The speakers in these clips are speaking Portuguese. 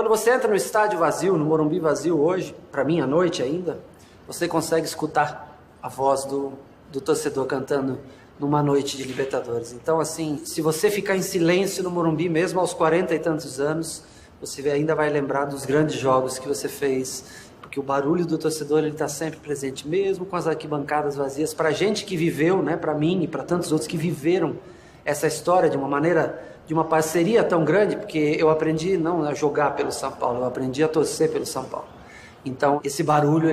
Quando você entra no estádio vazio, no Morumbi vazio hoje, para mim à noite ainda, você consegue escutar a voz do torcedor cantando numa noite de Libertadores. Então, assim, se você ficar em silêncio no Morumbi, mesmo aos 40 e tantos anos, você ainda vai lembrar dos grandes jogos que você fez, porque o barulho do torcedor ele está sempre presente, mesmo com as arquibancadas vazias. Para a gente que viveu, né, para mim e para tantos outros que viveram essa história de uma maneira, de uma parceria tão grande, porque eu aprendi não a jogar pelo São Paulo, eu aprendi a torcer pelo São Paulo. Então, esse barulho,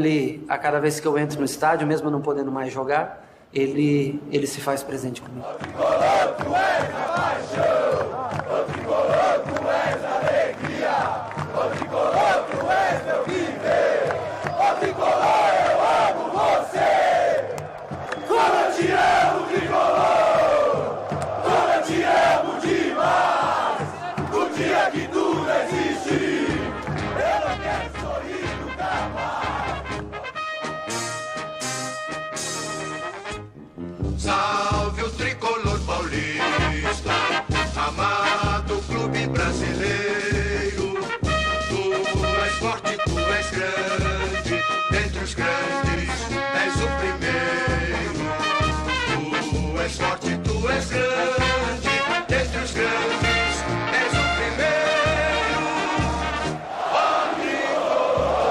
a cada vez que eu entro no estádio, mesmo não podendo mais jogar, ele se faz presente comigo. O tricolor, tu és a paixão, o tricolor, tu és a alegria, o tricolor, tu és meu viver, o tricolor, eu amo você. Como eu te amo, tricolor, como eu te amo demais. No dia que tu não existir, eu não quero sorrir nunca mais. Salve o tricolor paulista, amado clube brasileiro. Tu és forte, tu és grande, dentre os grandes és o primeiro. Tu és forte, tu és grande, dentre os grandes és o primeiro. Ó tricolor.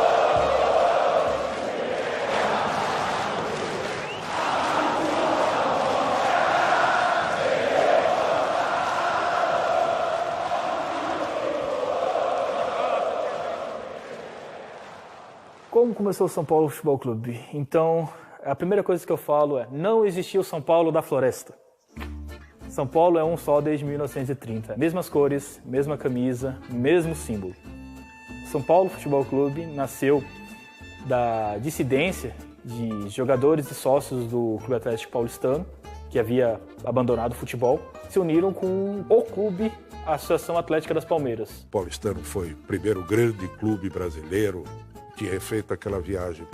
Como começou o São Paulo Futebol Clube? Então, a primeira coisa que eu falo é: não existia o São Paulo da Floresta. São Paulo é um só desde 1930. Mesmas cores, mesma camisa, mesmo símbolo. São Paulo Futebol Clube nasceu da dissidência de jogadores e sócios do Clube Atlético Paulistano, que havia abandonado o futebol, se uniram com o clube, a Associação Atlética das Palmeiras. O Paulistano foi o primeiro grande clube brasileiro, tinha feito aquela viagem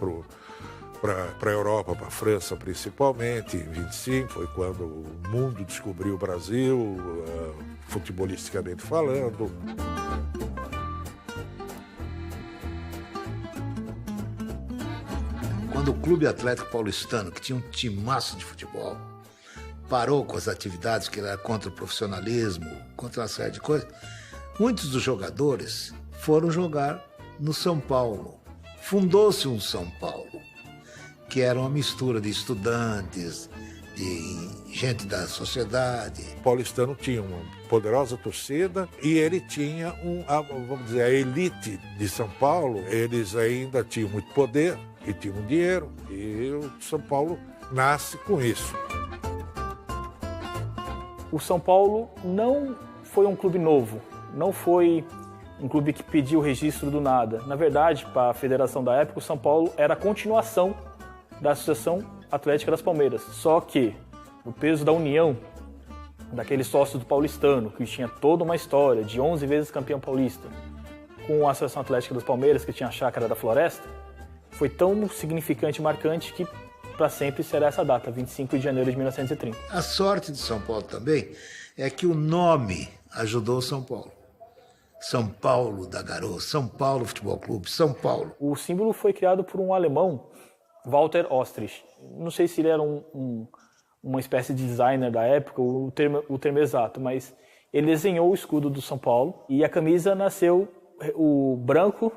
para a Europa, para a França principalmente, em 25, foi quando o mundo descobriu o Brasil, futebolisticamente falando. Quando o Clube Atlético Paulistano, que tinha um timaço de futebol, parou com as atividades que era contra o profissionalismo, contra uma série de coisas, muitos dos jogadores foram jogar no São Paulo. Fundou-se um São Paulo, que era uma mistura de estudantes, de gente da sociedade. O Paulistano tinha uma poderosa torcida e ele tinha vamos dizer, a elite de São Paulo, eles ainda tinham muito poder e tinham dinheiro, e o São Paulo nasce com isso. O São Paulo não foi um clube novo, não foi um clube que pediu o registro do nada. Na verdade, para a federação da época, o São Paulo era a continuação da Associação Atlética das Palmeiras. Só que o peso da união daqueles sócios do Paulistano, que tinha toda uma história de 11 vezes campeão paulista, com a Associação Atlética das Palmeiras, que tinha a Chácara da Floresta, foi tão significante e marcante que para sempre será essa data, 25 de janeiro de 1930. A sorte de São Paulo também é que o nome ajudou o São Paulo. São Paulo da Garoa, São Paulo Futebol Clube, São Paulo. O símbolo foi criado por um alemão, Walter Ostrich. Não sei se ele era uma espécie de designer da época, o termo exato, mas ele desenhou o escudo do São Paulo e a camisa nasceu o branco,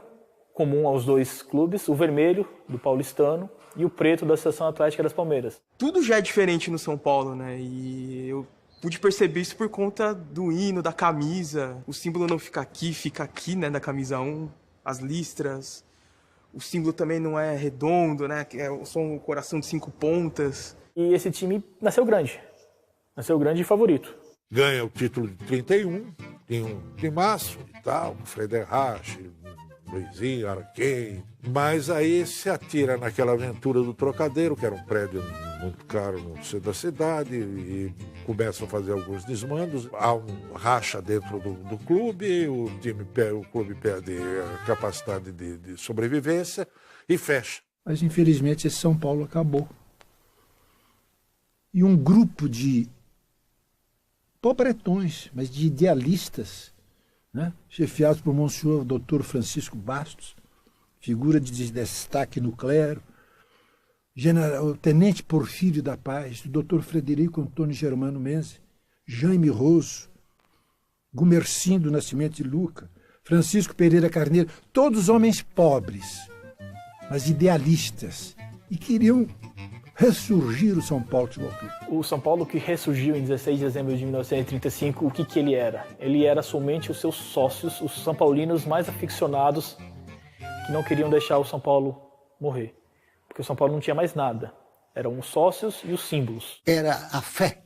comum aos dois clubes, o vermelho do Paulistano e o preto da Associação Atlética das Palmeiras. Tudo já é diferente no São Paulo, né? E eu pude perceber isso por conta do hino, da camisa. O símbolo não fica aqui, né, da camisa 1, as listras. O símbolo também não é redondo, né? É só um coração de 5 pontas. E esse time nasceu grande e favorito. Ganha o título de 31, tem um timaço e tal, Frederich, Luizinho, Araquém, mas aí se atira naquela aventura do Trocadeiro, que era um prédio muito caro no centro da cidade, e começam a fazer alguns desmandos, há um racha dentro do clube, o clube perde a capacidade de sobrevivência e fecha. Mas infelizmente esse São Paulo acabou. E um grupo de pobretões, mas de idealistas, né? Chefiados por Monsenhor Dr. Francisco Bastos, figura de destaque no clero, o Tenente Porfírio da Paz, o Dr. Frederico Antônio Germano Menze, Jaime Roso, Gumercindo Nascimento de Luca, Francisco Pereira Carneiro, todos homens pobres, mas idealistas, e queriam ressurgir o São Paulo Futebol Clube. O São Paulo que ressurgiu em 16 de dezembro de 1935, o que ele era? Ele era somente os seus sócios, os são paulinos mais aficionados, que não queriam deixar o São Paulo morrer. Porque o São Paulo não tinha mais nada. Eram os sócios e os símbolos. Era a fé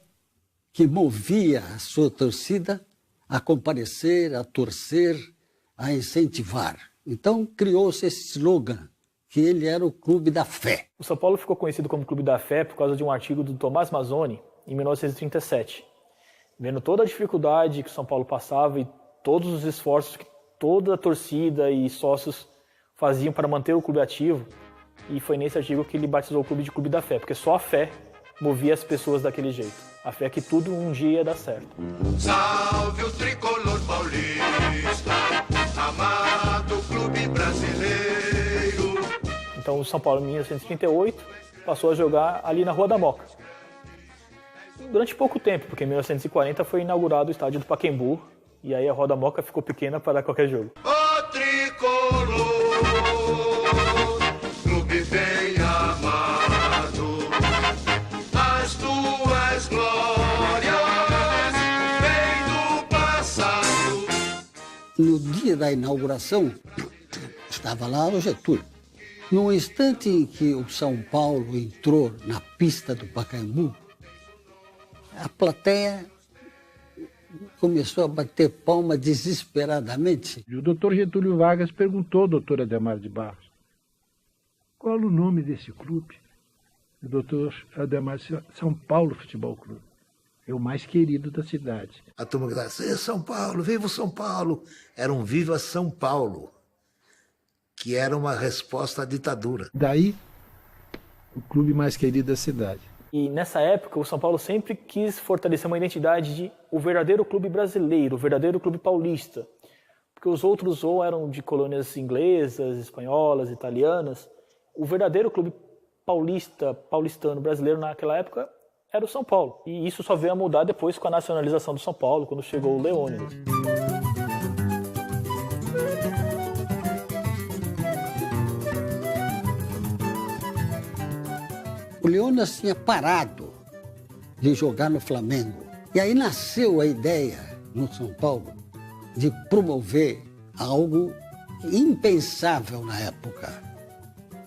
que movia a sua torcida a comparecer, a torcer, a incentivar. Então criou-se esse slogan, que ele era o Clube da Fé. O São Paulo ficou conhecido como Clube da Fé por causa de um artigo do Tomás Mazzoni, em 1937. Vendo toda a dificuldade que o São Paulo passava e todos os esforços que toda a torcida e sócios faziam para manter o clube ativo, e foi nesse artigo que ele batizou o clube de Clube da Fé, porque só a fé movia as pessoas daquele jeito. A fé que tudo um dia ia dar certo. Salve o tricolor paulista, amado clube brasileiro. Então o São Paulo, em 1938, passou a jogar ali na Rua da Moca. Durante pouco tempo, porque em 1940 foi inaugurado o estádio do Pacaembu, e aí a Rua da Moca ficou pequena para qualquer jogo. O tricolor, clube bem amado, as tuas glórias vêm do passado. No dia da inauguração, estava lá o Getúlio. No instante em que o São Paulo entrou na pista do Pacaembu, a plateia começou a bater palma desesperadamente. E o doutor Getúlio Vargas perguntou ao doutor Adhemar de Barros, qual o nome desse clube? O doutor Adhemar disse, São Paulo Futebol Clube. É o mais querido da cidade. A turma que dizia, São Paulo, viva o São Paulo. Era um Viva São Paulo, que era uma resposta à ditadura. Daí, o clube mais querido da cidade. E nessa época, o São Paulo sempre quis fortalecer uma identidade de o verdadeiro clube brasileiro, o verdadeiro clube paulista. Porque os outros ou eram de colônias inglesas, espanholas, italianas. O verdadeiro clube paulistano, brasileiro naquela época era o São Paulo. E isso só veio a mudar depois com a nacionalização do São Paulo, quando chegou o Leônidas. O Leônidas tinha parado de jogar no Flamengo. E aí nasceu a ideia, no São Paulo, de promover algo impensável na época.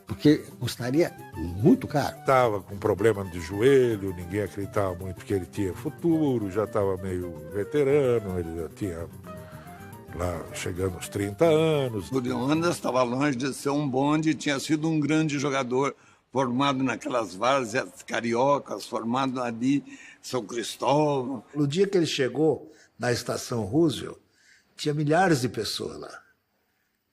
Porque custaria muito caro. Estava com problema de joelho, ninguém acreditava muito que ele tinha futuro, já estava meio veterano, ele já tinha lá chegando aos 30 anos. O Leônidas estava longe de ser um bonde, tinha sido um grande jogador, formado naquelas várzeas cariocas, formado ali São Cristóvão. No dia que ele chegou na estação Roosevelt, tinha milhares de pessoas lá.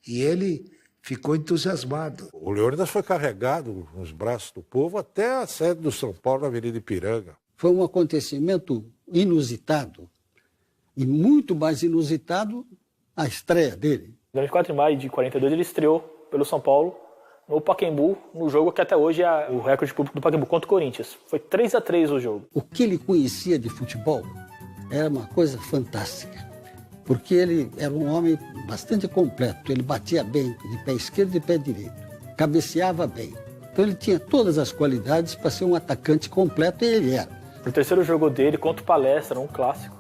E ele ficou entusiasmado. O Leônidas foi carregado nos braços do povo até a sede do São Paulo, na Avenida Ipiranga. Foi um acontecimento inusitado. E muito mais inusitado a estreia dele. No dia 4 de maio de 42, ele estreou pelo São Paulo no Pacaembu, no jogo que até hoje é o recorde público do Pacaembu contra o Corinthians. Foi 3-3 o jogo. O que ele conhecia de futebol era uma coisa fantástica, porque ele era um homem bastante completo. Ele batia bem de pé esquerdo e pé direito, cabeceava bem. Então ele tinha todas as qualidades para ser um atacante completo, e ele era. No terceiro jogo dele, contra o Palestra, um clássico,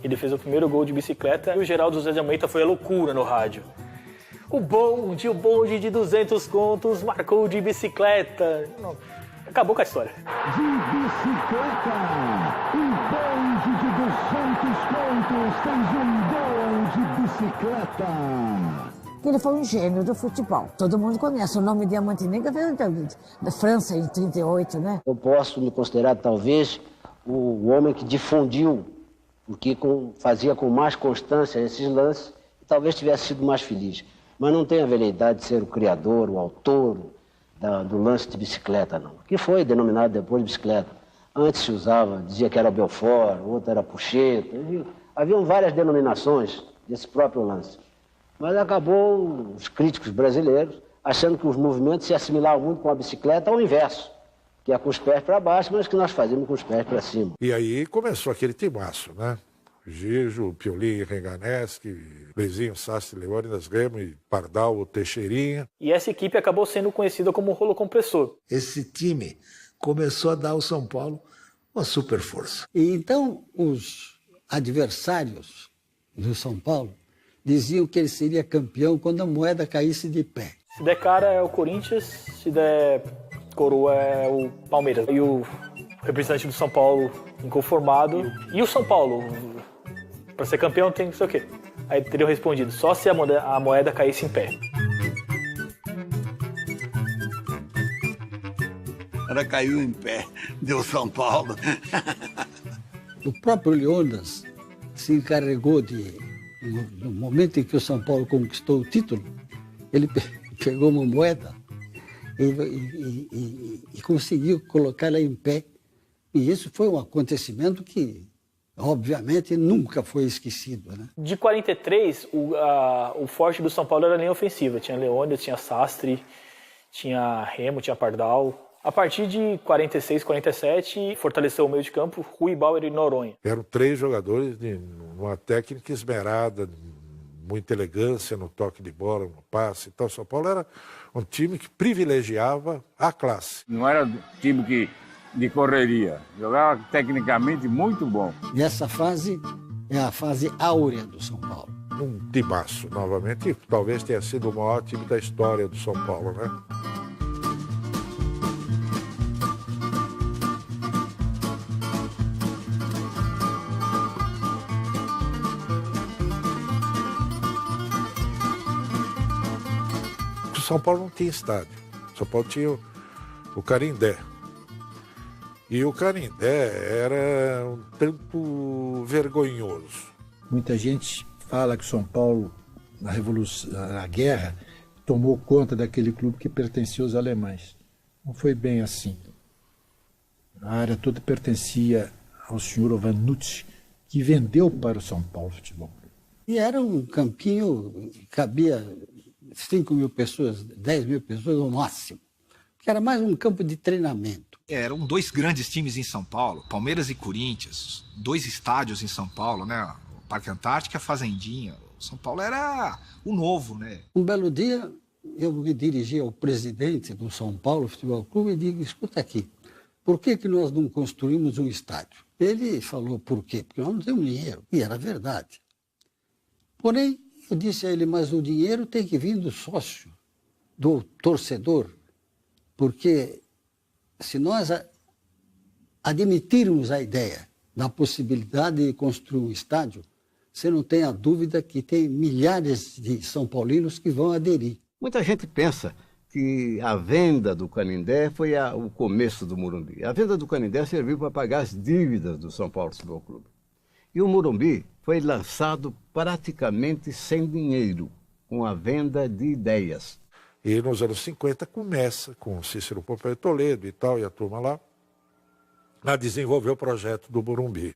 ele fez o primeiro gol de bicicleta e o Geraldo José de Almeida foi a loucura no rádio. O bonde de 200 contos marcou de bicicleta. Não, acabou com a história. De bicicleta, o bonde de 200 contos fez um gol de bicicleta. Ele foi um gênio do futebol. Todo mundo conhece. O nome Diamante Negra veio da França em 38, né? Eu posso me considerar, talvez, o homem que difundiu, porque fazia com mais constância esses lances, e talvez tivesse sido mais feliz. Mas não tem a veleidade de ser o criador, o autor do lance de bicicleta, não. Que foi denominado depois de bicicleta. Antes se usava, dizia que era Belfort, outro era Pucheta. Haviam várias denominações desse próprio lance. Mas acabou os críticos brasileiros achando que os movimentos se assimilavam muito com a bicicleta ao inverso, que é com os pés para baixo, mas que nós fazíamos com os pés para cima. E aí começou aquele timaço, né? Gijo, Piolim, Renganeschi, Lezinho, Sastre, Leônidas, Remo, Pardal, Teixeirinha. E essa equipe acabou sendo conhecida como rolo compressor. Esse time começou a dar ao São Paulo uma super força. E então os adversários do São Paulo diziam que ele seria campeão quando a moeda caísse de pé. Se der cara é o Corinthians, se der coroa é o Palmeiras. E o representante do São Paulo inconformado. E o São Paulo, para ser campeão tem que ser o quê? Aí teriam respondido, só se a moeda caísse em pé. Ela caiu em pé, deu São Paulo. O próprio Leônidas se encarregou de, no momento em que o São Paulo conquistou o título, ele pegou uma moeda e conseguiu colocá-la em pé. E isso foi um acontecimento que, obviamente, nunca foi esquecido, né? De 43, o forte do São Paulo era a linha ofensiva. Tinha Leônidas, tinha Sastre, tinha Remo, tinha Pardal. A partir de 46, 47, fortaleceu o meio de campo, Rui, Bauer e Noronha. Eram 3 jogadores de uma técnica esmerada, muita elegância no toque de bola, no passe. Então, o São Paulo era um time que privilegiava a classe. Não era um time de correria, jogava tecnicamente muito bom. E essa fase é a fase áurea do São Paulo. Um timaço, novamente, e talvez tenha sido o maior time da história do São Paulo, né? São Paulo não tinha estádio. São Paulo tinha o Canindé. E o Canindé era um tanto vergonhoso. Muita gente fala que São Paulo, na Revolução, na guerra, tomou conta daquele clube que pertencia aos alemães. Não foi bem assim. A área toda pertencia ao senhor Ovanucci, que vendeu para o São Paulo Futebol. E era um campinho que cabia 5 mil pessoas, 10 mil pessoas no máximo. Que era mais um campo de treinamento. Eram 2 grandes times em São Paulo, Palmeiras e Corinthians, 2 estádios em São Paulo, né? O Parque Antártica e a Fazendinha. O São Paulo era o novo, né? Um belo dia, eu me dirigi ao presidente do São Paulo Futebol Clube e digo, escuta aqui, por que nós não construímos um estádio? Ele falou, por quê? Porque nós não temos dinheiro. E era verdade. Porém, eu disse a ele, mas o dinheiro tem que vir do sócio, do torcedor, porque se nós admitirmos a ideia da possibilidade de construir um estádio, você não tem a dúvida que tem milhares de São Paulinos que vão aderir. Muita gente pensa que a venda do Canindé foi o começo do Morumbi. A venda do Canindé serviu para pagar as dívidas do São Paulo Futebol Clube. E o Morumbi foi lançado praticamente sem dinheiro, com a venda de ideias. E nos anos 50 começa com Cícero Pompeu Toledo e tal, e a turma lá, a desenvolver o projeto do Morumbi.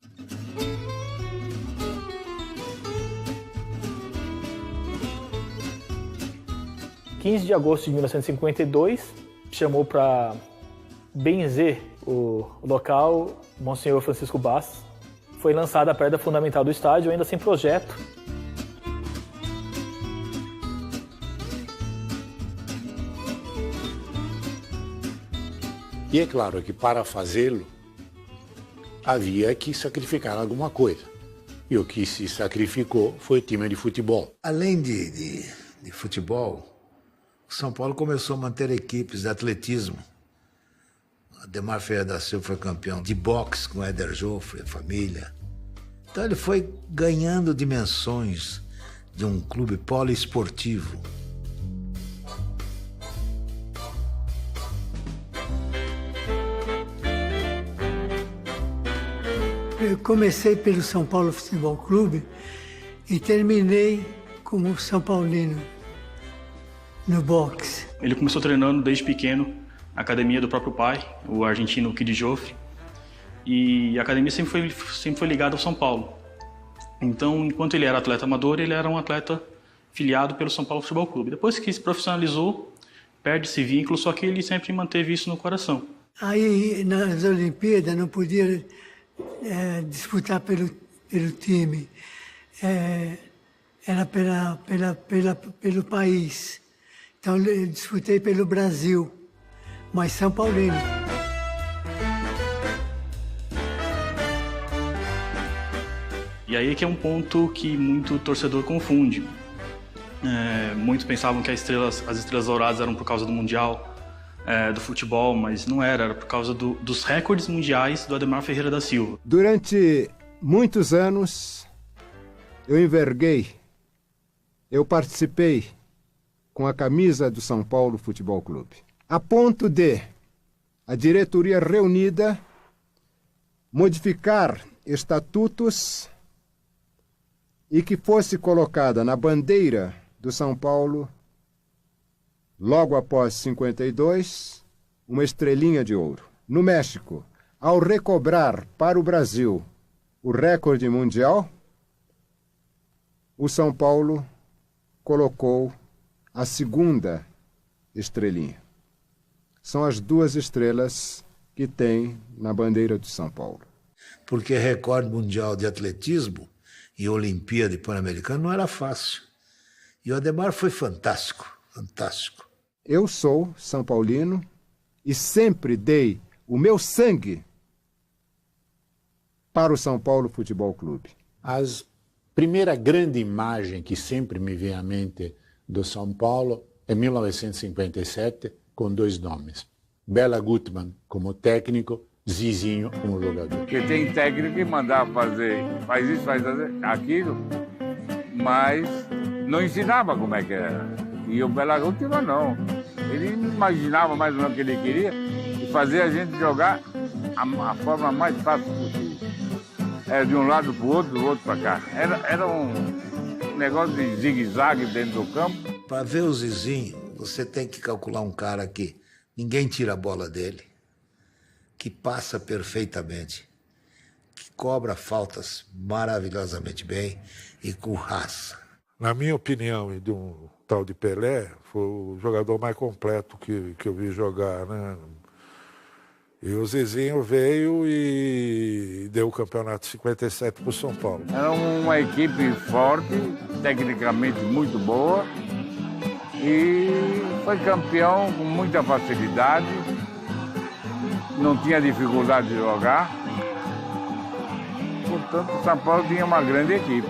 Em 15 de agosto de 1952, chamou para benzer o local Monsenhor Francisco Bastos. Foi lançada a pedra fundamental do estádio, ainda sem projeto. E é claro que para fazê-lo, havia que sacrificar alguma coisa. E o que se sacrificou foi o time de futebol. Além de futebol, o São Paulo começou a manter equipes de atletismo. Ademar Ferreira da Silva foi campeão de boxe com Éder Joffre, a família. Então ele foi ganhando dimensões de um clube poliesportivo. Eu comecei pelo São Paulo Futebol Clube e terminei como São Paulino no boxe. Ele começou treinando desde pequeno na academia do próprio pai, o argentino Kid Joffre, e a academia sempre foi ligada ao São Paulo. Então, enquanto ele era atleta amador, ele era um atleta filiado pelo São Paulo Futebol Clube. Depois que se profissionalizou, perde esse vínculo, só que ele sempre manteve isso no coração. Aí, nas Olimpíadas, não podia disputar pelo time. Era pelo país. Então, eu disputei pelo Brasil, mas São Paulino. E aí que é um ponto que muito torcedor confunde. Muitos pensavam que as estrelas douradas eram por causa do Mundial, do futebol, mas não era por causa dos recordes mundiais do Ademar Ferreira da Silva. Durante muitos anos, eu participei com a camisa do São Paulo Futebol Clube, a ponto de a diretoria reunida modificar estatutos e que fosse colocada na bandeira do São Paulo, logo após 52, uma estrelinha de ouro. No México, ao recobrar para o Brasil o recorde mundial, o São Paulo colocou a segunda estrelinha. São as duas estrelas que tem na bandeira do São Paulo. Porque recorde mundial de atletismo e Olimpíada e Pan-Americano não era fácil. E o Ademar foi fantástico, fantástico. Eu sou São Paulino e sempre dei o meu sangue para o São Paulo Futebol Clube. A primeira grande imagem que sempre me vem à mente do São Paulo é 1957, com dois nomes. Bela Gutmann como técnico, Zizinho como jogador. Porque tem técnico que mandava fazer, faz isso, faz aquilo, mas não ensinava como é que era. E o Bela Gutmann não. Ele imaginava mais ou menos o que ele queria e fazia a gente jogar a forma mais fácil possível. Era de um lado para o outro, do outro para cá. Era um negócio de zigue-zague dentro do campo. Para ver o Zizinho, você tem que calcular um cara que ninguém tira a bola dele, que passa perfeitamente, que cobra faltas maravilhosamente bem e com raça. Na minha opinião, e de um tal de Pelé, foi o jogador mais completo que eu vi jogar, né? E o Zizinho veio e deu o campeonato 57 para o São Paulo. Era uma equipe forte, tecnicamente muito boa, e foi campeão com muita facilidade, não tinha dificuldade de jogar. Portanto, o São Paulo tinha uma grande equipe.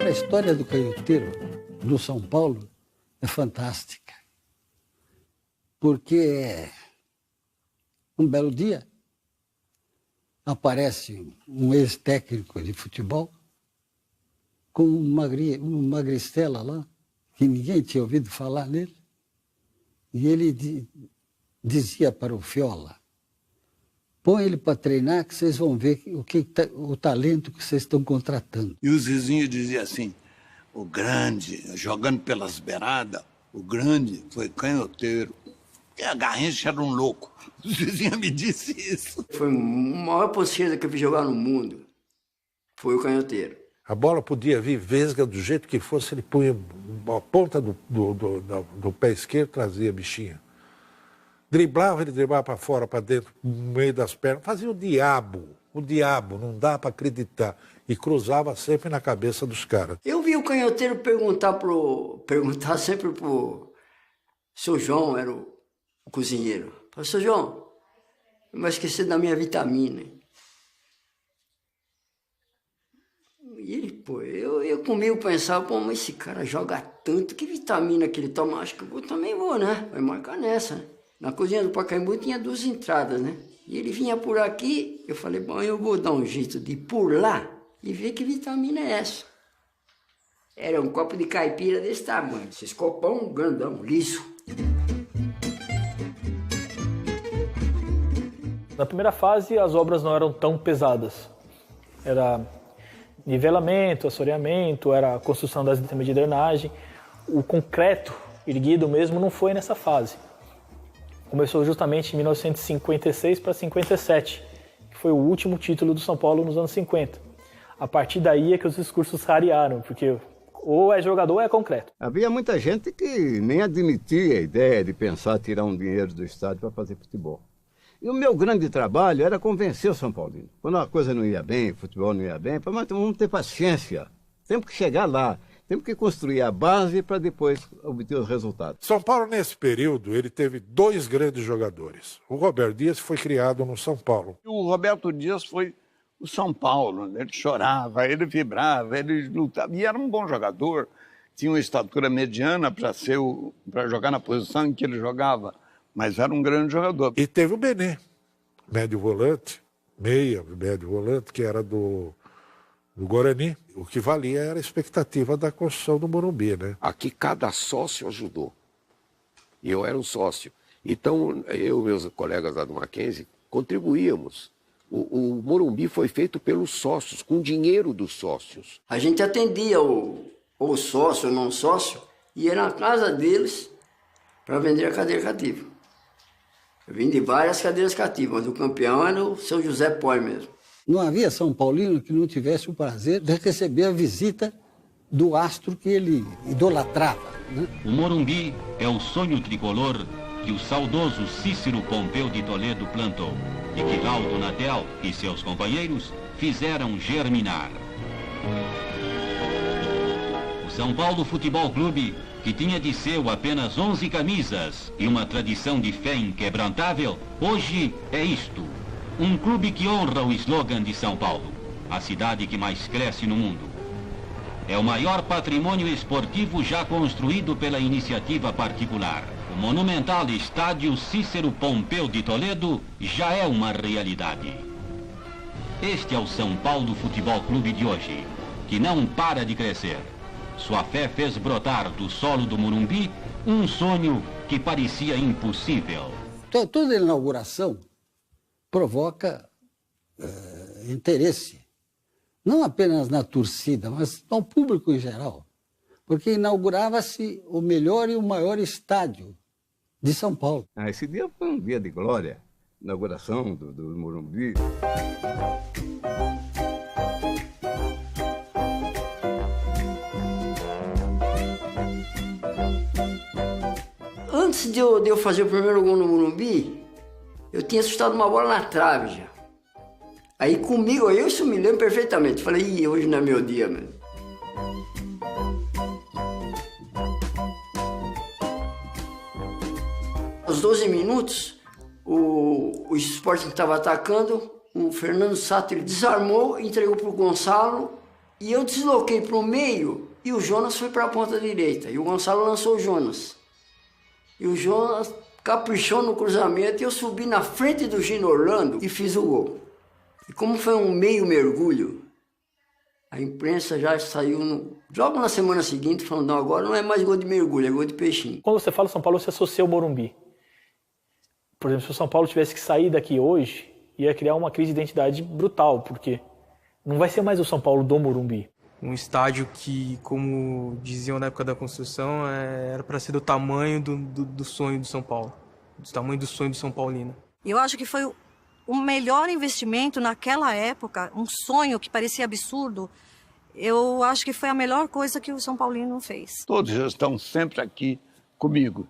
A história do canhoteiro no São Paulo é fantástica. Porque um belo dia aparece um ex-técnico de futebol com uma magristela lá, que ninguém tinha ouvido falar nele. E ele dizia para o Fiola: põe ele para treinar que vocês vão ver o talento que vocês estão contratando. E o Zizinho dizia assim: o grande, jogando pelas beiradas, o grande foi canhoteiro. E a Garrincha era um louco. O Zizinho me disse isso. Foi a maior ponta que eu vi jogar no mundo. Foi o canhoteiro. A bola podia vir vesga do jeito que fosse, ele punha a ponta do pé esquerdo, trazia a bichinha. Driblava, ele driblava para fora, para dentro, no meio das pernas. Fazia o diabo, não dá para acreditar. E cruzava sempre na cabeça dos caras. Eu vi o canhoteiro perguntar sempre pro seu João, era o cozinheiro. Falei: seu João, não vai esquecer da minha vitamina. E ele, pô, eu comigo pensava: pô, mas esse cara joga tanto, que vitamina que ele toma? Acho que eu também vou, né? Vai marcar nessa, né? Na cozinha do Pacaembu tinha 2 entradas, né? E ele vinha por aqui, eu falei: bom, eu vou dar um jeito de ir por lá e ver que vitamina é essa. Era um copo de caipira desse tamanho, esses copão grandão, liso. Na primeira fase, as obras não eram tão pesadas. Era nivelamento, assoreamento, era a construção das sistemas de drenagem. O concreto erguido mesmo não foi nessa fase. começou justamente em 1956 para 57, que foi o último título do São Paulo nos anos 50. A partir daí é que os discursos rarearam, porque ou é jogador ou é concreto. Havia muita gente que nem admitia a ideia de pensar tirar um dinheiro do estádio para fazer futebol. E o meu grande trabalho era convencer o São Paulino. Quando a coisa não ia bem, o futebol não ia bem, mas vamos ter paciência. Temos que chegar lá. Temos que construir a base para depois obter os resultados. São Paulo, nesse período, ele teve 2 grandes jogadores. O Roberto Dias foi criado no São Paulo. O Roberto Dias foi o São Paulo. Ele chorava, ele vibrava, ele lutava. E era um bom jogador. Tinha uma estatura mediana para jogar na posição em que ele jogava. Mas era um grande jogador. E teve o Benê, médio volante, médio volante, que era do Guarani. O que valia era a expectativa da construção do Morumbi, né? Aqui cada sócio ajudou. E eu era um sócio. Então, eu e meus colegas lá do Mackenzie contribuíamos. O Morumbi foi feito pelos sócios, com dinheiro dos sócios. A gente atendia o sócio ou não sócio, ia na casa deles para vender a cadeira cativa. Eu vim de várias cadeiras cativas, mas o campeão era o seu José Poi mesmo. Não havia São Paulino que não tivesse o prazer de receber a visita do astro que ele idolatrava, né? O Morumbi é o sonho tricolor que o saudoso Cícero Pompeu de Toledo plantou e que Laudo Natel e seus companheiros fizeram germinar. O São Paulo Futebol Clube, que tinha de seu apenas 11 camisas e uma tradição de fé inquebrantável, hoje é isto. Um clube que honra o slogan de São Paulo, a cidade que mais cresce no mundo. É o maior patrimônio esportivo já construído pela iniciativa particular. O monumental estádio Cícero Pompeu de Toledo já é uma realidade. Este é o São Paulo Futebol Clube de hoje, que não para de crescer. Sua fé fez brotar do solo do Morumbi um sonho que parecia impossível. Toda inauguração provoca interesse, não apenas na torcida, mas no público em geral, porque inaugurava-se o melhor e o maior estádio de São Paulo. Esse dia foi um dia de glória, inauguração do Morumbi. Antes de eu fazer o primeiro gol no Morumbi, eu tinha assustado uma bola na trave já. Aí comigo, isso me lembro perfeitamente. Falei, hoje não é meu dia, mano. Aos 12 minutos, o Sporting que estava atacando, o Fernando Sato, ele desarmou, entregou para o Gonçalo, e eu desloquei para o meio, e o Jonas foi para a ponta direita. E o Gonçalo lançou o Jonas. E o Jonas caprichou no cruzamento e eu subi na frente do Gino Orlando e fiz o gol. E como foi um meio mergulho, a imprensa já saiu logo na semana seguinte falando, não, agora não é mais gol de mergulho, é gol de peixinho. Quando você fala São Paulo, você associa o Morumbi. Por exemplo, se o São Paulo tivesse que sair daqui hoje, ia criar uma crise de identidade brutal, porque não vai ser mais o São Paulo do Morumbi. Um estádio que, como diziam na época da construção, era para ser do tamanho do sonho do São Paulo, do tamanho do sonho do São Paulino. Eu acho que foi o melhor investimento naquela época, um sonho que parecia absurdo. Eu acho que foi a melhor coisa que o São Paulino fez. Todos estão sempre aqui comigo,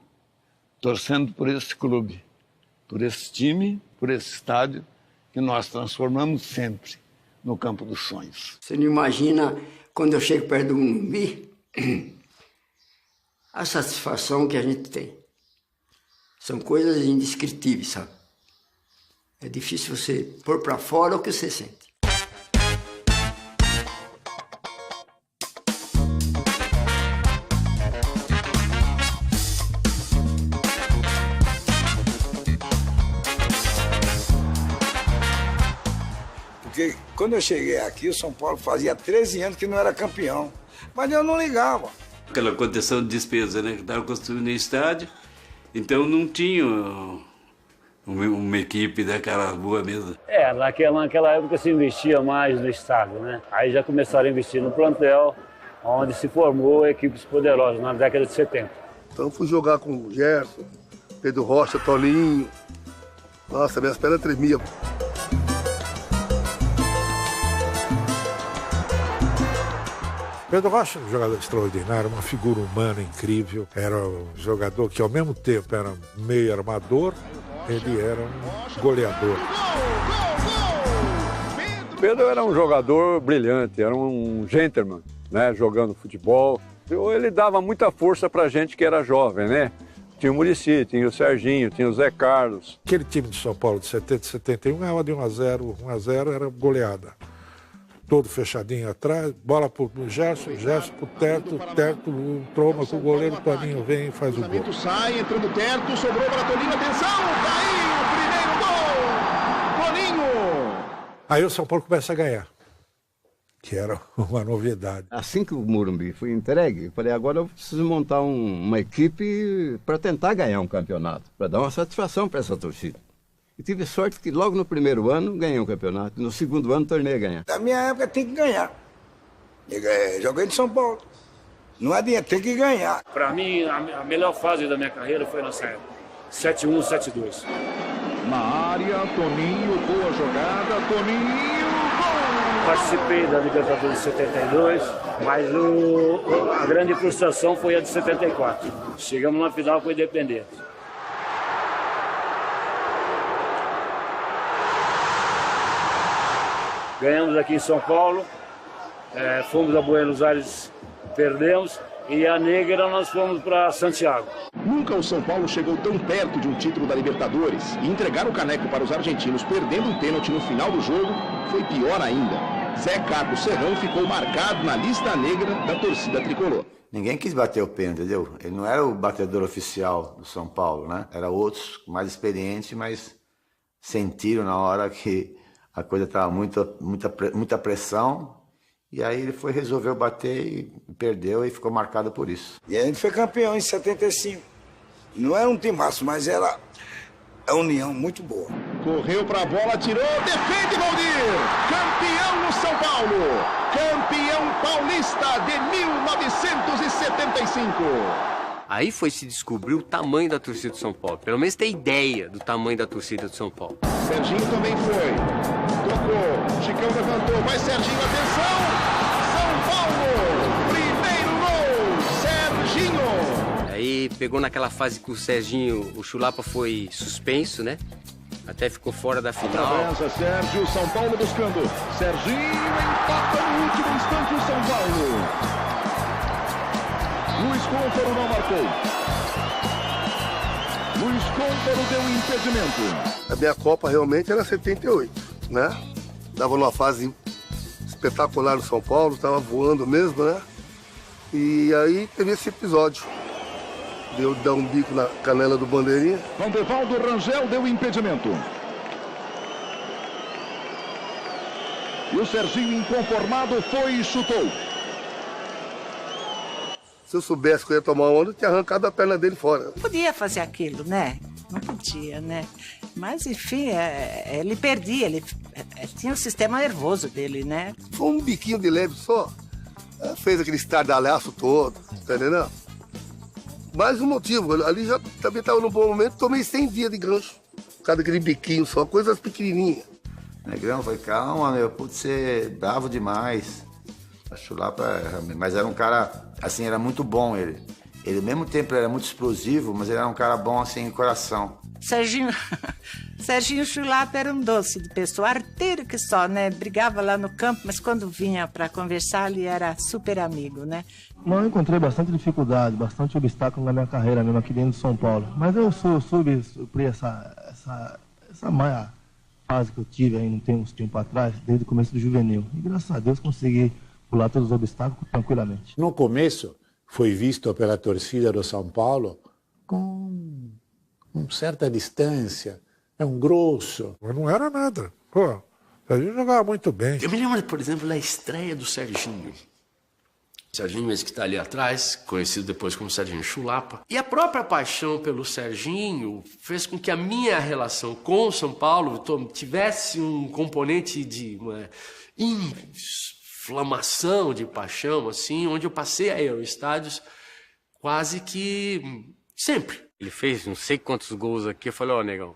torcendo por esse clube, por esse time, por esse estádio que nós transformamos sempre no campo dos sonhos. Você não imagina, quando eu chego perto do Morumbi, a satisfação que a gente tem. São coisas indescritíveis, sabe? É difícil você pôr para fora o que você sente. Porque quando eu cheguei aqui, o São Paulo fazia 13 anos que não era campeão. Mas eu não ligava. Aquela contenção de despesa, né? Que estava construindo o estádio, então não tinha uma equipe daquela boa mesmo. Naquela época se investia mais no estádio, né? Aí já começaram a investir no plantel, onde se formou equipes poderosas na década de 70. Então fui jogar com o Gerson, Pedro Rocha, Toninho. Nossa, minhas pernas tremiam. Pedro Rocha, um jogador extraordinário, uma figura humana incrível. Era um jogador que, ao mesmo tempo, era meio armador, ele era um goleador. Pedro era um jogador brilhante, era um gentleman, né, jogando futebol. Ele dava muita força pra gente que era jovem, né? Tinha o Muricy, tinha o Serginho, tinha o Zé Carlos. Aquele time de São Paulo de 70 e 71 ganhava de 1-0, 1-0 era goleada. Todo fechadinho atrás, bola pro Gerson, Gerson pro Teto, Teto troma com o goleiro, Toninho vem e faz o gol. Sai, entrando o Teto, sobrou para Toninho, atenção, caiu o primeiro gol, Toninho! Aí o São Paulo começa a ganhar, que era uma novidade. Assim que o Morumbi foi entregue, eu falei, agora eu preciso montar uma equipe para tentar ganhar um campeonato, para dar uma satisfação para essa torcida. E tive sorte que logo no primeiro ano ganhei um campeonato, no segundo ano tornei a ganhar. Na minha época tem que ganhar. Joguei de São Paulo. Não adianta, tem que ganhar. Para mim, a melhor fase da minha carreira foi nessa época. 7-1, 7-2. Na área, Toninho, boa jogada, Toninho, gol! Participei da Libertadores de 72, mas a grande frustração foi a de 74. Chegamos na final com o Independente. Ganhamos aqui em São Paulo, fomos a Buenos Aires, perdemos, e a Negra nós fomos para Santiago. Nunca o São Paulo chegou tão perto de um título da Libertadores e entregar o caneco para os argentinos perdendo um pênalti no final do jogo foi pior ainda. Zé Carlos Serrão ficou marcado na lista negra da torcida tricolor. Ninguém quis bater o pênalti, entendeu? Ele não era o batedor oficial do São Paulo, né? Era outros mais experientes, mas sentiram na hora que a coisa estava muita pressão, e aí ele resolveu bater e perdeu e ficou marcado por isso. E a gente foi campeão em 75. Não era um timaço, mas era a união muito boa. Correu para a bola, tirou, defende Valdir! Campeão no São Paulo! Campeão paulista de 1975! Aí foi se descobrir o tamanho da torcida do São Paulo. Pelo menos ter ideia do tamanho da torcida do São Paulo. Serginho também foi. Tocou. Chicão levantou. Vai Serginho, atenção! São Paulo! Primeiro gol! Serginho! Aí pegou naquela fase que o Serginho, o Chulapa foi suspenso, né? Até ficou fora da final. Atravessa Sérgio, São Paulo buscando. Serginho empata no último instante o São Paulo. Luiz Côntaro não marcou. Luiz Côntaro deu um impedimento. A minha Copa realmente era 78, né? Tava numa fase espetacular no São Paulo, tava voando mesmo, né? E aí teve esse episódio. Deu dar um bico na canela do Bandeirinha. Vandevaldo Rangel deu impedimento. E o Serginho, inconformado, foi e chutou. Se eu soubesse que eu ia tomar onda, eu tinha arrancado a perna dele fora. Podia fazer aquilo, né? Não podia, né? Mas, enfim, ele perdia, ele tinha o sistema nervoso dele, né? Foi um biquinho de leve só. Fez aquele estardalhaço todo, tá entendendo? Mais um motivo, ali já também estava num bom momento, tomei 100 dias de gancho. Por causa daquele biquinho só, coisas pequenininhas. Negrão, foi calma, meu, putz, você é bravo demais. A Chulapa, mas era um cara, assim, era muito bom ele. Ele, ao mesmo tempo, era muito explosivo, mas ele era um cara bom, assim, em coração. Serginho Chulapa era um doce de pessoa, arteiro que só, né? Brigava lá no campo, mas quando vinha para conversar, ele era super amigo, né? Eu encontrei bastante dificuldade, bastante obstáculo na minha carreira mesmo aqui dentro de São Paulo. Mas eu soube suprir essa má fase que eu tive aí uns tempo atrás, desde o começo do juvenil. E graças a Deus consegui pular todos os obstáculos tranquilamente. No começo foi visto pela torcida do São Paulo com certa distância, é um grosso. Mas não era nada. Pô, a gente jogava muito bem. Eu me lembro, por exemplo, da estreia do Serginho. Serginho, esse que está ali atrás, conhecido depois como Serginho Chulapa. E a própria paixão pelo Serginho fez com que a minha relação com o São Paulo tivesse um componente de uma inflamação de paixão, assim, onde eu passei a ir aos estádios quase que sempre. Ele fez não sei quantos gols aqui. Eu falei, negão,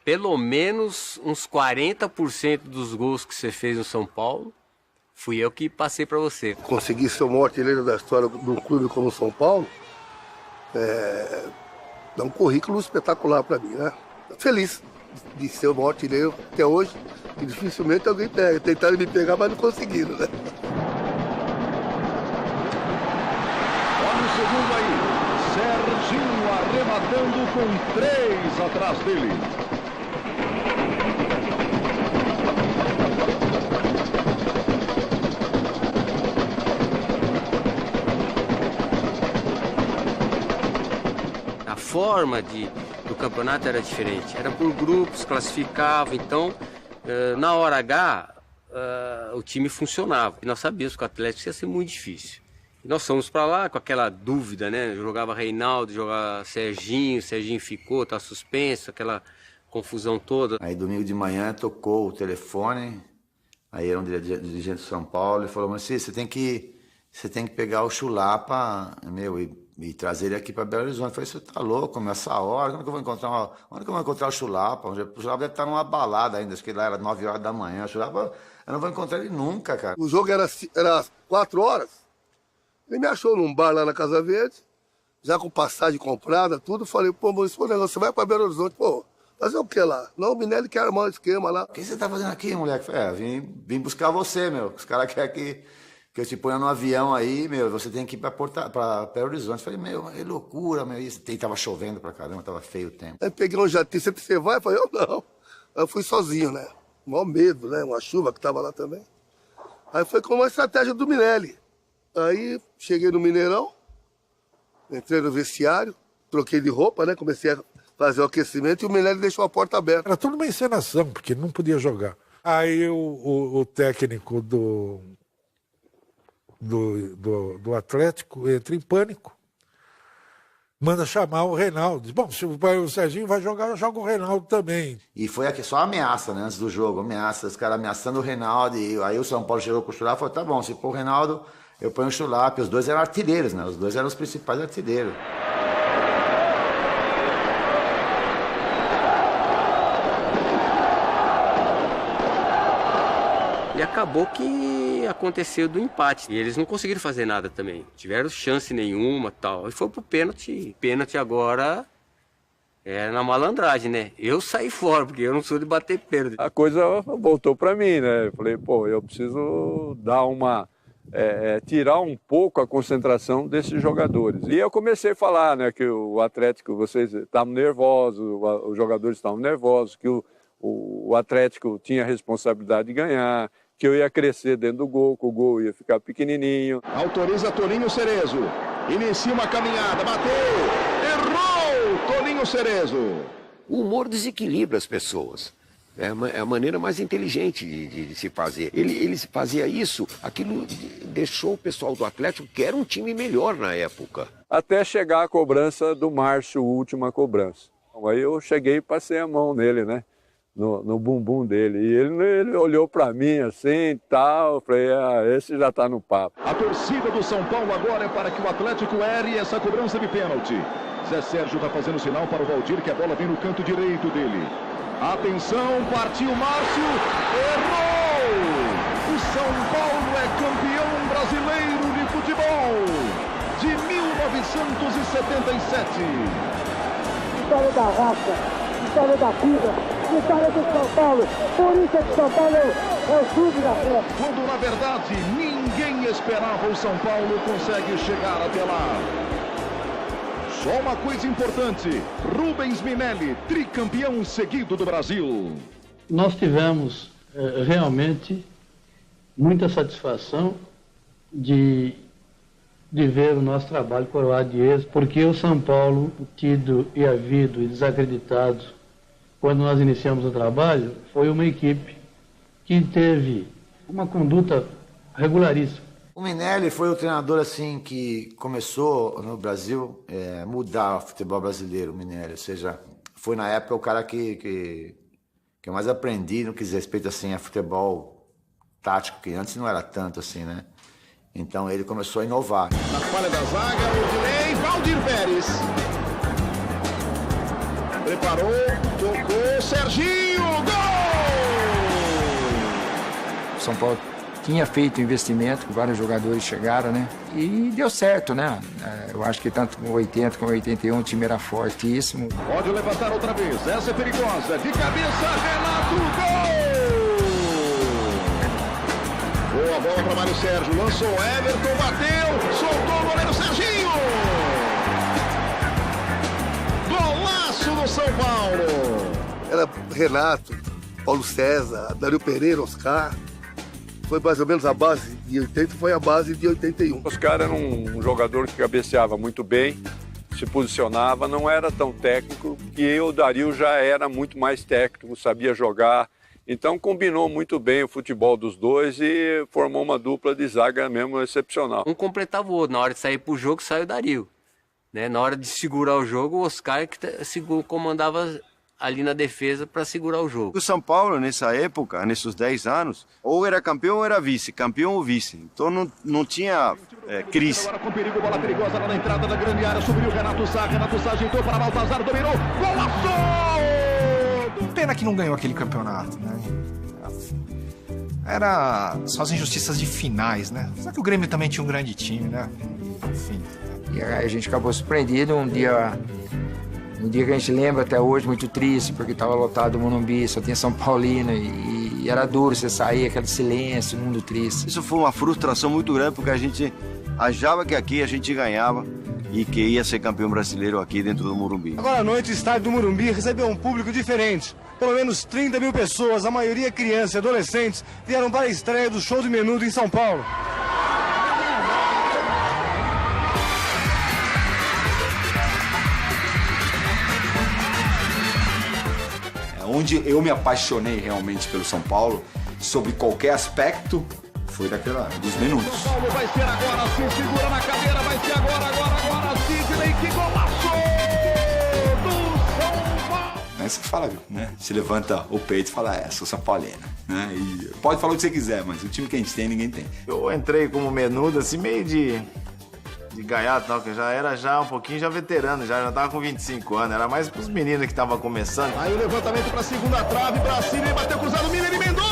pelo menos uns 40% dos gols que você fez no São Paulo, fui eu que passei para você. Conseguir ser o maior artilheiro da história de um clube como o São Paulo, dá um currículo espetacular para mim, né? Feliz de ser o maior artilheiro até hoje, que dificilmente alguém pega. Tentaram me pegar, mas não conseguiram, né? Olha o segundo aí. Serginho arrematando com 3 atrás dele. A forma do campeonato era diferente. Era por grupos, classificava. Então, na hora H, o time funcionava. E nós sabíamos que o Atlético ia ser muito difícil. E nós fomos para lá com aquela dúvida, né? Jogava Reinaldo, jogava Serginho ficou, tá suspenso, aquela confusão toda. Aí domingo de manhã tocou o telefone, aí era um dirigente de São Paulo e falou, mas você tem que pegar o Chulapa, e trazer ele aqui para Belo Horizonte. Eu falei, você tá louco, essa hora, onde que eu vou encontrar o Chulapa? O Chulapa deve estar numa balada ainda, acho que lá era 9 horas da manhã. O Chulapa, eu não vou encontrar ele nunca, cara. O jogo era 4 horas. Ele me achou num bar lá na Casa Verde, já com passagem comprada, tudo. Falei, pô, você vai para Belo Horizonte, pô, fazer o que lá? Não, o Minelli quer armar um esquema lá. O que você tá fazendo aqui, moleque? Vim buscar você, meu. Os caras querem que eu te ponha no avião aí, você tem que ir para Belo Horizonte. Falei, é loucura, isso. E tava chovendo pra caramba, tava feio o tempo. Aí peguei um jatinho, sempre você vai? Falei, eu não. Aí eu fui sozinho, né? Mó medo, né? Uma chuva que tava lá também. Aí foi com uma estratégia do Minelli. Aí cheguei no Mineirão, entrei no vestiário, troquei de roupa, né? Comecei a fazer o aquecimento e o Minelli deixou a porta aberta. Era tudo uma encenação, porque não podia jogar. Aí o técnico do Atlético entra em pânico, manda chamar o Reinaldo. Diz, bom, se o Serginho vai jogar, eu jogo o Reinaldo também. E foi aqui só ameaça, né? Antes do jogo, os caras ameaçando o Reinaldo. E aí o São Paulo chegou com o Chulapa e falou, tá bom, se for o Reinaldo, eu ponho o Chulapa. Os dois eram artilheiros, né? Os dois eram os principais artilheiros. E acabou que aconteceu do empate. E eles não conseguiram fazer nada também. Tiveram chance nenhuma, tal. E foi pro pênalti. Pênalti agora é na malandragem, né? Eu saí fora, porque eu não sou de bater pênalti. A coisa voltou para mim, né? Eu falei, pô, eu preciso dar tirar um pouco a concentração desses jogadores. E eu comecei a falar, né, que o Atlético, vocês estavam nervosos, os jogadores estavam nervosos, que o Atlético tinha a responsabilidade de ganhar, que eu ia crescer dentro do gol, que o gol ia ficar pequenininho. Autoriza Toninho Cerezo. Inicia uma caminhada, bateu, errou, Toninho Cerezo. O humor desequilibra as pessoas. É a maneira mais inteligente de se fazer. Ele fazia isso, aquilo deixou o pessoal do Atlético, que era um time melhor na época. Até chegar a cobrança do Márcio, última cobrança. Aí eu cheguei e passei a mão nele, né? No bumbum dele. E ele olhou para mim assim e tal. Eu falei, esse já tá no papo. A torcida do São Paulo agora é para que o Atlético erre essa cobrança de pênalti. Zé Sérgio tá fazendo sinal para o Valdir, que a bola vem no canto direito dele. Atenção, partiu Márcio, errou! O São Paulo é campeão brasileiro de futebol de 1977. Vitória da raça, vitória da vida, vitória do São Paulo. Por isso é que São Paulo é o clube da fé. Quando, na verdade, ninguém esperava, o São Paulo consegue chegar até lá. Só uma coisa importante, Rubens Minelli, tricampeão seguido do Brasil. Nós tivemos realmente muita satisfação de ver o nosso trabalho coroado de êxito, porque o São Paulo, tido e havido e desacreditado quando nós iniciamos o trabalho, foi uma equipe que teve uma conduta regularíssima. O Minelli foi o treinador assim que começou no Brasil mudar o futebol brasileiro, o Minelli. Ou seja, foi na época o cara que eu mais aprendi no que diz respeito assim, a futebol tático, que antes não era tanto assim, né? Então ele começou a inovar. Na falha da zaga, o Valdir Pérez. Preparou, tocou, Serginho, gol! São Paulo tinha feito investimento, vários jogadores chegaram, né? E deu certo, né? Eu acho que tanto com 80 como 81 o time era fortíssimo. Pode levantar outra vez, essa é perigosa. De cabeça, Renato, gol! Boa bola para Mário Sérgio, lançou Everton, bateu, soltou o goleiro Serginho! Golaço do São Paulo! Era Renato, Paulo César, Dario Pereira, Oscar. Foi mais ou menos a base de 80, foi a base de 81. Oscar era um jogador que cabeceava muito bem, se posicionava, não era tão técnico, e o Dario já era muito mais técnico, sabia jogar. Então combinou muito bem o futebol dos dois e formou uma dupla de zaga mesmo excepcional. Um completava o outro. Na hora de sair pro jogo, saiu o Dario. Né? Na hora de segurar o jogo, o Oscar que comandava ali na defesa para segurar o jogo. O São Paulo, nessa época, nesses 10 anos, ou era campeão ou era vice, campeão ou vice. Então não tinha crise. Agora com perigo, bola perigosa lá na entrada da grande área, subiu Renato Sá ajeitou para Baltazar, dominou, golaço! Pena que não ganhou aquele campeonato, né? Era só as injustiças de finais, né? Só que o Grêmio também tinha um grande time, né? Enfim. E aí a gente acabou surpreendido um dia que a gente lembra até hoje, muito triste, porque estava lotado o Morumbi, só tinha São Paulino e era duro você sair, aquele silêncio, mundo triste. Isso foi uma frustração muito grande, porque a gente achava que aqui a gente ganhava e que ia ser campeão brasileiro aqui dentro do Morumbi. Agora à noite o estádio do Morumbi recebeu um público diferente. Pelo menos 30 mil pessoas, a maioria crianças e adolescentes, vieram para a estreia do Show de Menudo em São Paulo. Onde eu me apaixonei realmente pelo São Paulo, sobre qualquer aspecto, foi dos Menudos. São Paulo vai ser agora, se segura na cadeira, vai ser agora, Sidney, que golaço do São Paulo! Aí você fala, né? Se levanta o peito e fala, sou São Paulino, né? E pode falar o que você quiser, mas o time que a gente tem, ninguém tem. Eu entrei como Menudo, assim, meio de gaiato, não, que eu já era um pouquinho veterano, já tava com 25 anos, era mais pros meninos que tava começando. Aí o levantamento pra segunda trave, pra cima, ele bateu cruzado, Miller emendou,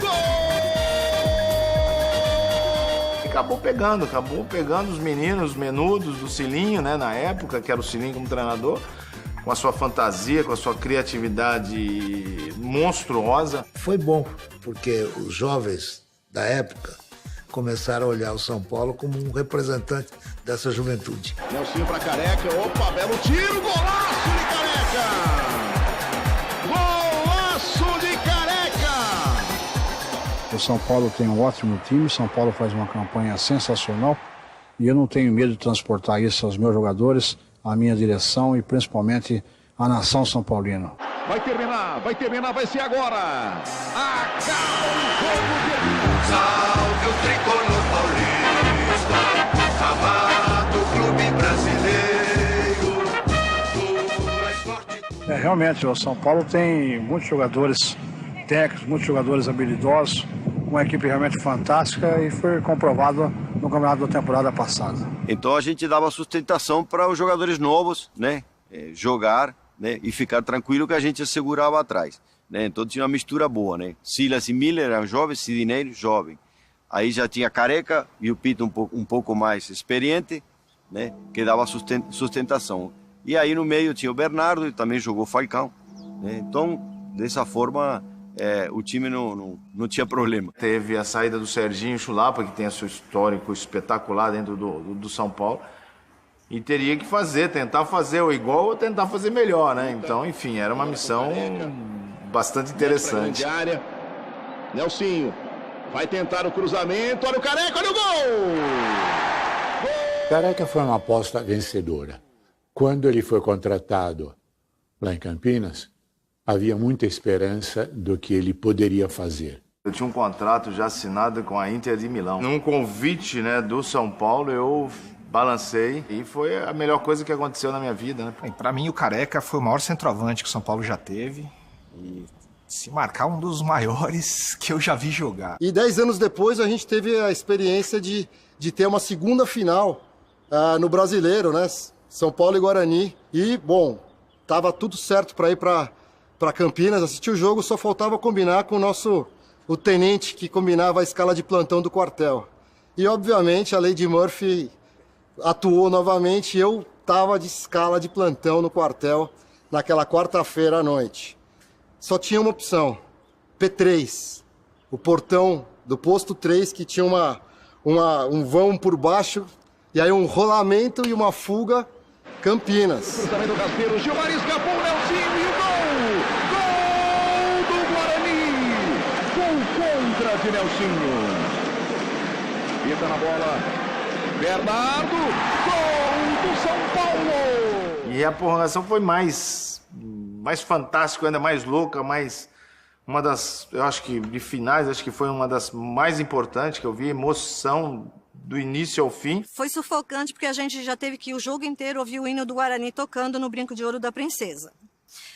gol! Acabou pegando os meninos, os Menudos do Cilinho, né, na época, que era o Cilinho como treinador, com a sua fantasia, com a sua criatividade monstruosa. Foi bom, porque os jovens da época começaram a olhar o São Paulo como um representante dessa juventude. Nelsinho pra Careca, opa, belo tiro, golaço de Careca! Golaço de Careca! O São Paulo tem um ótimo time, o São Paulo faz uma campanha sensacional e eu não tenho medo de transportar isso aos meus jogadores, à minha direção e principalmente à nação São Paulino. Vai terminar, vai ser agora! Acaba o jogo de... Salve o tricolor paulista, amado clube brasileiro. Realmente, o São Paulo tem muitos jogadores técnicos, muitos jogadores habilidosos, uma equipe realmente fantástica e foi comprovado no campeonato da temporada passada. Então a gente dava sustentação para os jogadores novos, né, jogar, né, e ficar tranquilo que a gente segurava atrás. Né? Então tinha uma mistura boa, né? Silas e Miller eram jovens, Sidney jovem. Aí já tinha Careca e o Pito um pouco mais experiente, né? Que dava sustentação. E aí no meio tinha o Bernardo, e também jogou Falcão. Né? Então, dessa forma, o time não tinha problema. Teve a saída do Serginho Chulapa, que tem seu histórico espetacular dentro do São Paulo. E teria que tentar fazer o igual ou tentar fazer melhor, né? Então, enfim, era uma missão bastante interessante. Área. Nelsinho vai tentar o cruzamento, olha o Careca, olha o gol! Careca foi uma aposta vencedora. Quando ele foi contratado lá em Campinas, havia muita esperança do que ele poderia fazer. Eu tinha um contrato já assinado com a Inter de Milão. Num convite, né, do São Paulo, eu balancei e foi a melhor coisa que aconteceu na minha vida, né? Para mim, o Careca foi o maior centroavante que o São Paulo já teve. E se marcar, um dos maiores que eu já vi jogar. E 10 anos depois a gente teve a experiência de ter uma segunda final no Brasileiro, né? São Paulo e Guarani. E, bom, Tava tudo certo para ir para Campinas, assistir o jogo, só faltava combinar com o tenente que combinava a escala de plantão do quartel. E, obviamente, a Lady Murphy atuou novamente e eu estava de escala de plantão no quartel naquela quarta-feira à noite. Só tinha uma opção, P3, o portão do posto 3 que tinha um vão por baixo e aí um rolamento e uma fuga, Campinas. Cruzamento rasteiro, Gilmar escapou, Nelsinho e o gol! Gol do Guarani! Gol contra de Nelsinho. Pita na bola, Bernardo, gol do São Paulo! E a prorrogação foi mais fantástico, ainda mais louca, uma das, eu acho que de finais, acho que foi uma das mais importantes que eu vi, emoção do início ao fim. Foi sufocante porque a gente já teve que o jogo inteiro ouvir o hino do Guarani tocando no Brinco de Ouro da Princesa.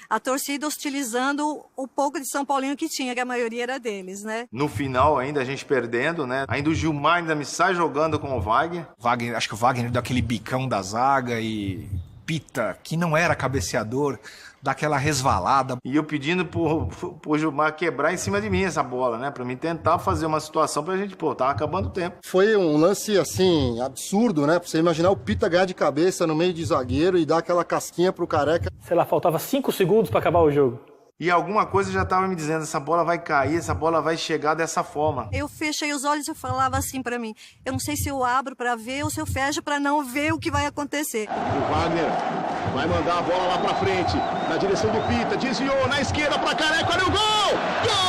A torcida hostilizando o pouco de São Paulino que tinha, que a maioria era deles, né? No final ainda, a gente perdendo, né? Ainda o Gilmar ainda me sai jogando com o Wagner. Acho que o Wagner deu aquele bicão da zaga e Pita, que não era cabeceador, daquela resvalada. E eu pedindo pro Gilmar quebrar em cima de mim essa bola, né? Pra mim tentar fazer uma situação pra gente, tava acabando o tempo. Foi um lance, assim, absurdo, né? Pra você imaginar o Pita ganhar de cabeça no meio de zagueiro e dar aquela casquinha pro Careca. Sei lá, faltava 5 segundos pra acabar o jogo. E alguma coisa já tava me dizendo, essa bola vai cair, essa bola vai chegar dessa forma. Eu fechei os olhos e falava assim pra mim, eu não sei se eu abro pra ver ou se eu fecho pra não ver o que vai acontecer. O Wagner vai mandar a bola lá pra frente, na direção do Pita, desviou na esquerda pra Careca, olha o gol! Gol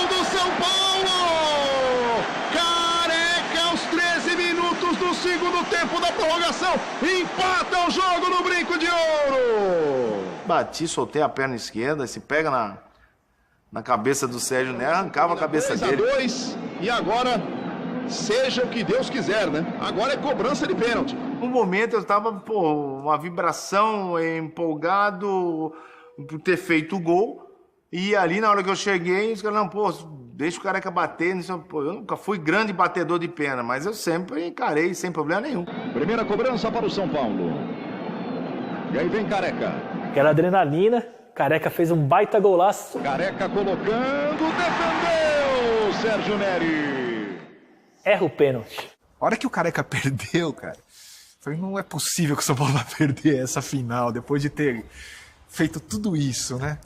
do São Paulo! Careca aos 13 minutos do segundo tempo da prorrogação, empata o jogo no Brinco de Ouro! Bati, soltei a perna esquerda, se pega na cabeça do Sérgio Nery, arrancava a cabeça dele. 2-2, e agora, seja o que Deus quiser, né? Agora é cobrança de pênalti. No momento eu tava, uma vibração, empolgado por ter feito o gol. E ali, na hora que eu cheguei, os caras, deixa o Careca bater. Eu nunca fui grande batedor de pênalti, mas eu sempre encarei, sem problema nenhum. Primeira cobrança para o São Paulo. E aí vem Careca. Aquela adrenalina, Careca fez um baita golaço. Careca colocando, defendeu Sérgio Nery. Erra o pênalti. A hora que o Careca perdeu, cara, falei, não é possível que o São Paulo vai perder essa final, depois de ter feito tudo isso, né?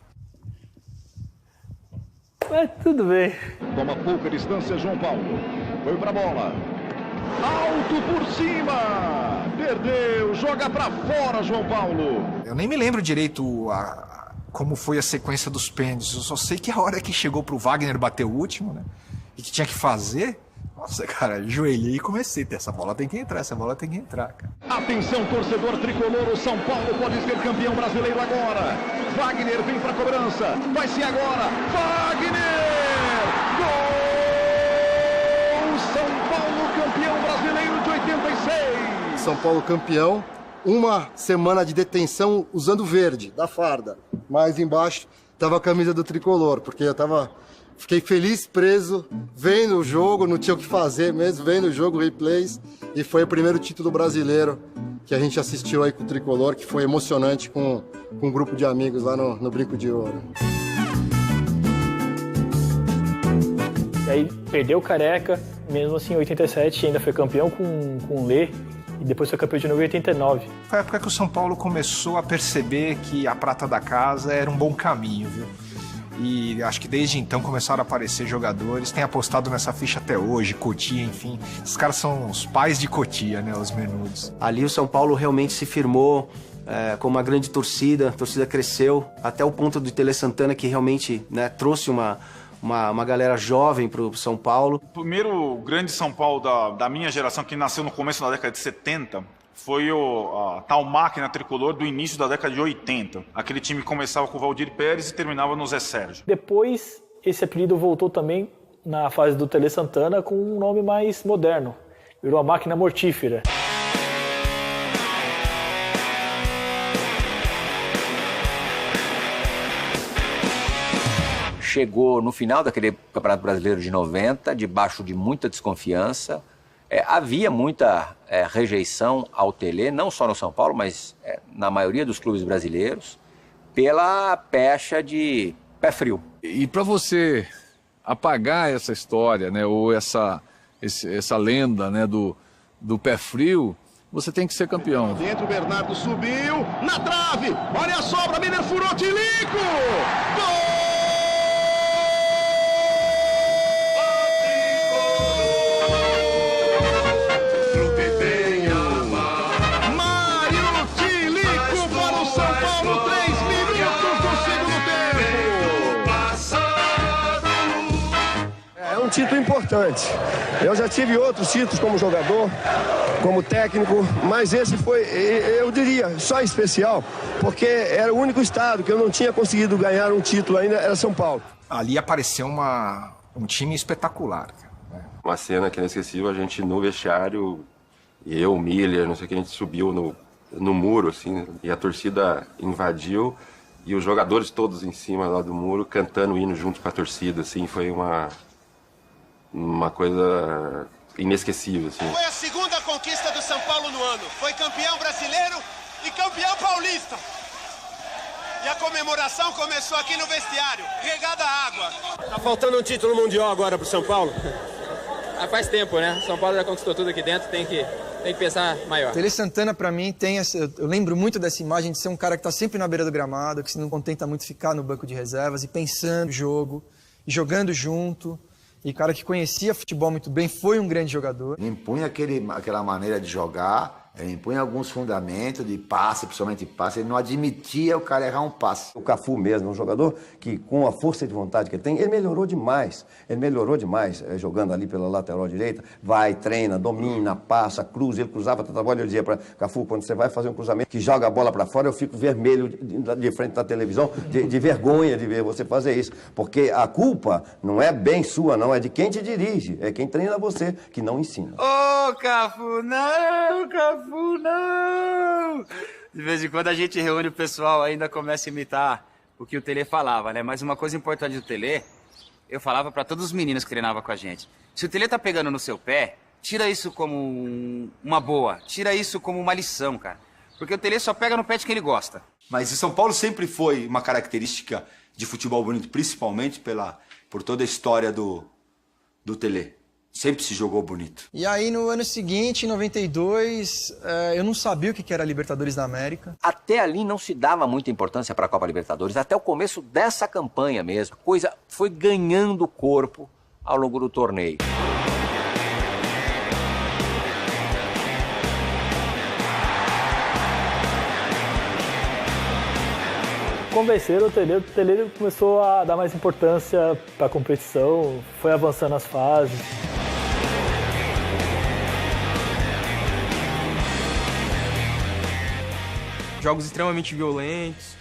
Mas tudo bem. Toma pouca distância, João Paulo. Foi pra bola. Alto por cima. Perdeu. Joga pra fora, João Paulo. Eu nem me lembro direito como foi a sequência dos pênaltis. Eu só sei que a hora que chegou pro Wagner bater o último, né? E que tinha que fazer. Nossa, cara, ajoelhei e comecei. Essa bola tem que entrar, cara. Atenção, torcedor tricolor, o São Paulo pode ser campeão brasileiro agora. Wagner vem pra cobrança, vai ser agora. Wagner! Gol! São Paulo campeão brasileiro de 86. São Paulo campeão, uma semana de detenção usando verde, da farda. Mas embaixo tava a camisa do tricolor, porque fiquei feliz, preso, vendo o jogo, não tinha o que fazer mesmo, vendo o jogo, replays, e foi o primeiro título brasileiro que a gente assistiu aí com o Tricolor, que foi emocionante com um grupo de amigos lá no Brinco de Ouro. E aí perdeu o Careca, mesmo assim em 87 ainda foi campeão com o Lê, e depois foi campeão de novo em 89. Foi a época que o São Paulo começou a perceber que a prata da casa era um bom caminho, viu? E acho que desde então começaram a aparecer jogadores, tem apostado nessa ficha até hoje, Cotia, enfim. Esses caras são os pais de Cotia, né, os menudos. Ali o São Paulo realmente se firmou com uma grande torcida, a torcida cresceu, até o ponto do Tele Santana, que realmente, né, trouxe uma galera jovem para o São Paulo. O primeiro grande São Paulo da minha geração, que nasceu no começo da década de 70, foi a tal máquina tricolor do início da década de 80. Aquele time começava com o Valdir Pérez e terminava no Zé Sérgio. Depois, esse apelido voltou também na fase do Tele Santana com um nome mais moderno. Virou a máquina mortífera. Chegou no final daquele Campeonato Brasileiro de 90, debaixo de muita desconfiança. Havia muita rejeição ao Tele, não só no São Paulo, mas na maioria dos clubes brasileiros, pela pecha de pé frio. E para você apagar essa história, né, ou essa lenda, né, do pé frio, você tem que ser campeão. Dentro, o Bernardo subiu, na trave, olha a sobra, Miller furou, Tilico! Gol! Mário Tilico para o São Paulo, 3 minutos do segundo tempo. É um título importante. Eu já tive outros títulos como jogador, como técnico, mas esse foi, eu diria, só especial, porque era o único estado que eu não tinha conseguido ganhar um título ainda, era São Paulo. Ali apareceu um time espetacular. Uma cena que é inesquecível, a gente no vestiário, eu, o Miller, não sei o que, a gente subiu no muro, assim, e a torcida invadiu, e os jogadores todos em cima lá do muro, cantando o hino junto com a torcida, assim, foi uma coisa inesquecível, assim. Foi a segunda conquista do São Paulo no ano. Foi campeão brasileiro e campeão paulista. E a comemoração começou aqui no vestiário, regada a água. Tá faltando um título mundial agora pro São Paulo? Faz tempo, né? São Paulo já conquistou tudo aqui dentro, tem que pensar maior. Tele Santana, pra mim, eu lembro muito dessa imagem de ser um cara que tá sempre na beira do gramado, que se não contenta muito ficar no banco de reservas e pensando no jogo, e jogando junto. E cara que conhecia futebol muito bem, foi um grande jogador. Ele impunha aquela maneira de jogar, ele impunha alguns fundamentos de passe, principalmente passe, ele não admitia o cara errar um passe. O Cafu mesmo, um jogador que com a força de vontade que ele tem, ele melhorou demais jogando ali pela lateral direita, vai, treina, domina, passa, cruza, ele cruzava tanta bola, eu dizia para Cafu, quando você vai fazer um cruzamento que joga a bola para fora, eu fico vermelho de frente da televisão, de vergonha de ver você fazer isso, porque a culpa não é bem sua, não, é de quem te dirige, é quem treina você, que não ensina. Ô, Cafu, não, Cafu, não! De vez em quando a gente reúne o pessoal, ainda começa a imitar o que o Tele falava, né? Mas uma coisa importante do Tele, eu falava pra todos os meninos que treinavam com a gente. Se o Tele tá pegando no seu pé, tira isso como uma boa, tira isso como uma lição, cara. Porque o Tele só pega no pé de quem ele gosta. Mas o São Paulo sempre foi uma característica de futebol bonito, principalmente por toda a história do Tele. Sempre se jogou bonito. E aí, no ano seguinte, em 92, eu não sabia o que era a Libertadores da América. Até ali não se dava muita importância para a Copa Libertadores, até o começo dessa campanha mesmo. A coisa foi ganhando corpo ao longo do torneio. Convenceram o Tele começou a dar mais importância para a competição, foi avançando as fases. Jogos extremamente violentos,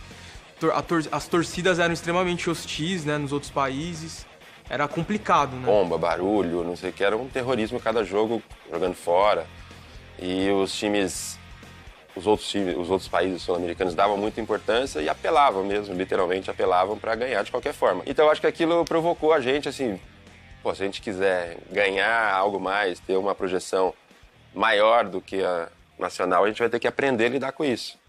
as torcidas eram extremamente hostis, né, nos outros países, era complicado, né? Bomba, barulho, não sei o que, era um terrorismo cada jogo, jogando fora. E os outros países sul-americanos davam muita importância e apelavam mesmo, literalmente apelavam para ganhar de qualquer forma. Então eu acho que aquilo provocou a gente, assim, se a gente quiser ganhar algo mais, ter uma projeção maior do que a nacional, a gente vai ter que aprender a lidar com isso.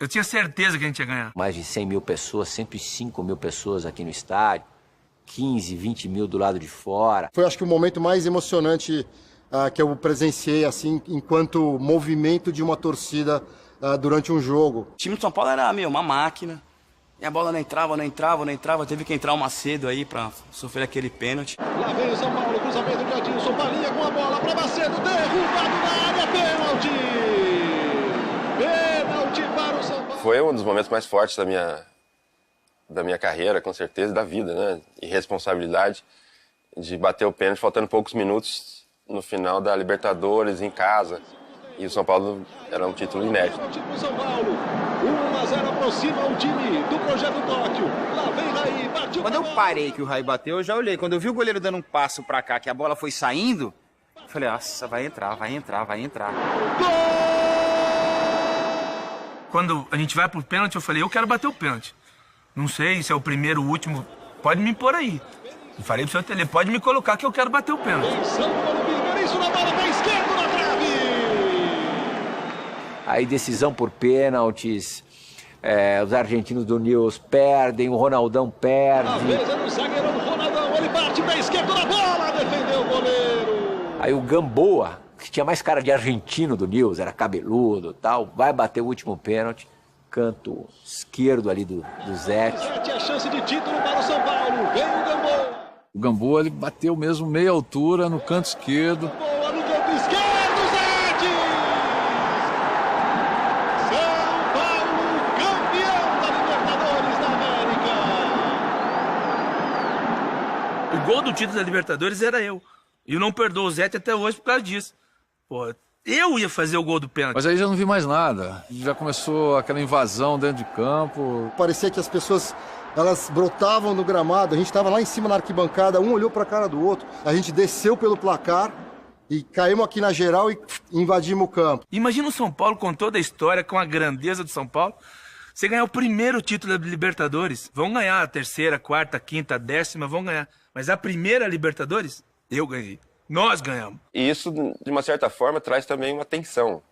Eu tinha certeza que a gente ia ganhar. Mais de 100 mil pessoas, 105 mil pessoas aqui no estádio, 15, 20 mil do lado de fora. Foi, acho que, o momento mais emocionante que eu presenciei, assim, enquanto movimento de uma torcida durante um jogo. O time do São Paulo era, uma máquina. E a bola não entrava. Teve que entrar o Macedo aí pra sofrer aquele pênalti. Lá vem o São Paulo, cruzamento de Adilson, Balinha com a bola para Macedo, derrubado na área, pênalti! Pênalti para o São Paulo. Foi um dos momentos mais fortes da minha carreira, com certeza, da vida, né? E responsabilidade de bater o pênalti faltando poucos minutos no final da Libertadores, em casa. E o São Paulo era um título inédito. São Paulo, 1-0 aproxima o time do Projeto Tóquio. Lá vem Raí, bateu. Quando eu parei que o Raí bateu, eu já olhei. Quando eu vi o goleiro dando um passo pra cá, que a bola foi saindo, eu falei, nossa, vai entrar. Gol! Quando a gente vai pro pênalti, eu falei, eu quero bater o pênalti. Não sei se é o primeiro, o último, pode me pôr aí. Eu falei pro senhor Tele, pode me colocar que eu quero bater o pênalti. Fabrício na bola, pé esquerdo na trave. Aí decisão por pênaltis, os argentinos do Newell's perdem, o Ronaldão perde. A vez é no zagueirão Ronaldão, ele bate pé esquerdo na bola, defendeu o goleiro. Aí o Gamboa, que tinha mais cara de argentino do Newell's, era cabeludo e tal, vai bater o último pênalti, canto esquerdo ali do Zete. Zete é chance de título para o São Paulo, vem o Gamboa. O Gamboa, ele bateu mesmo meia altura no canto esquerdo. Boa no canto esquerdo, Zete! São Paulo, campeão da Libertadores da América! O gol do título da Libertadores era eu. E eu não perdoo o Zete até hoje por causa disso. Pô, eu ia fazer o gol do pênalti. Mas aí já não vi mais nada. Já começou aquela invasão dentro de campo. Parecia que as pessoas, elas brotavam no gramado. A gente estava lá em cima na arquibancada, um olhou para a cara do outro. A gente desceu pelo placar e caímos aqui na geral e invadimos o campo. Imagina o São Paulo com toda a história, com a grandeza do São Paulo. Você ganhar o primeiro título da Libertadores. Vão ganhar a terceira, quarta, quinta, décima, vão ganhar. Mas a primeira Libertadores, eu ganhei. Nós ganhamos. E isso, de uma certa forma, traz também uma tensão.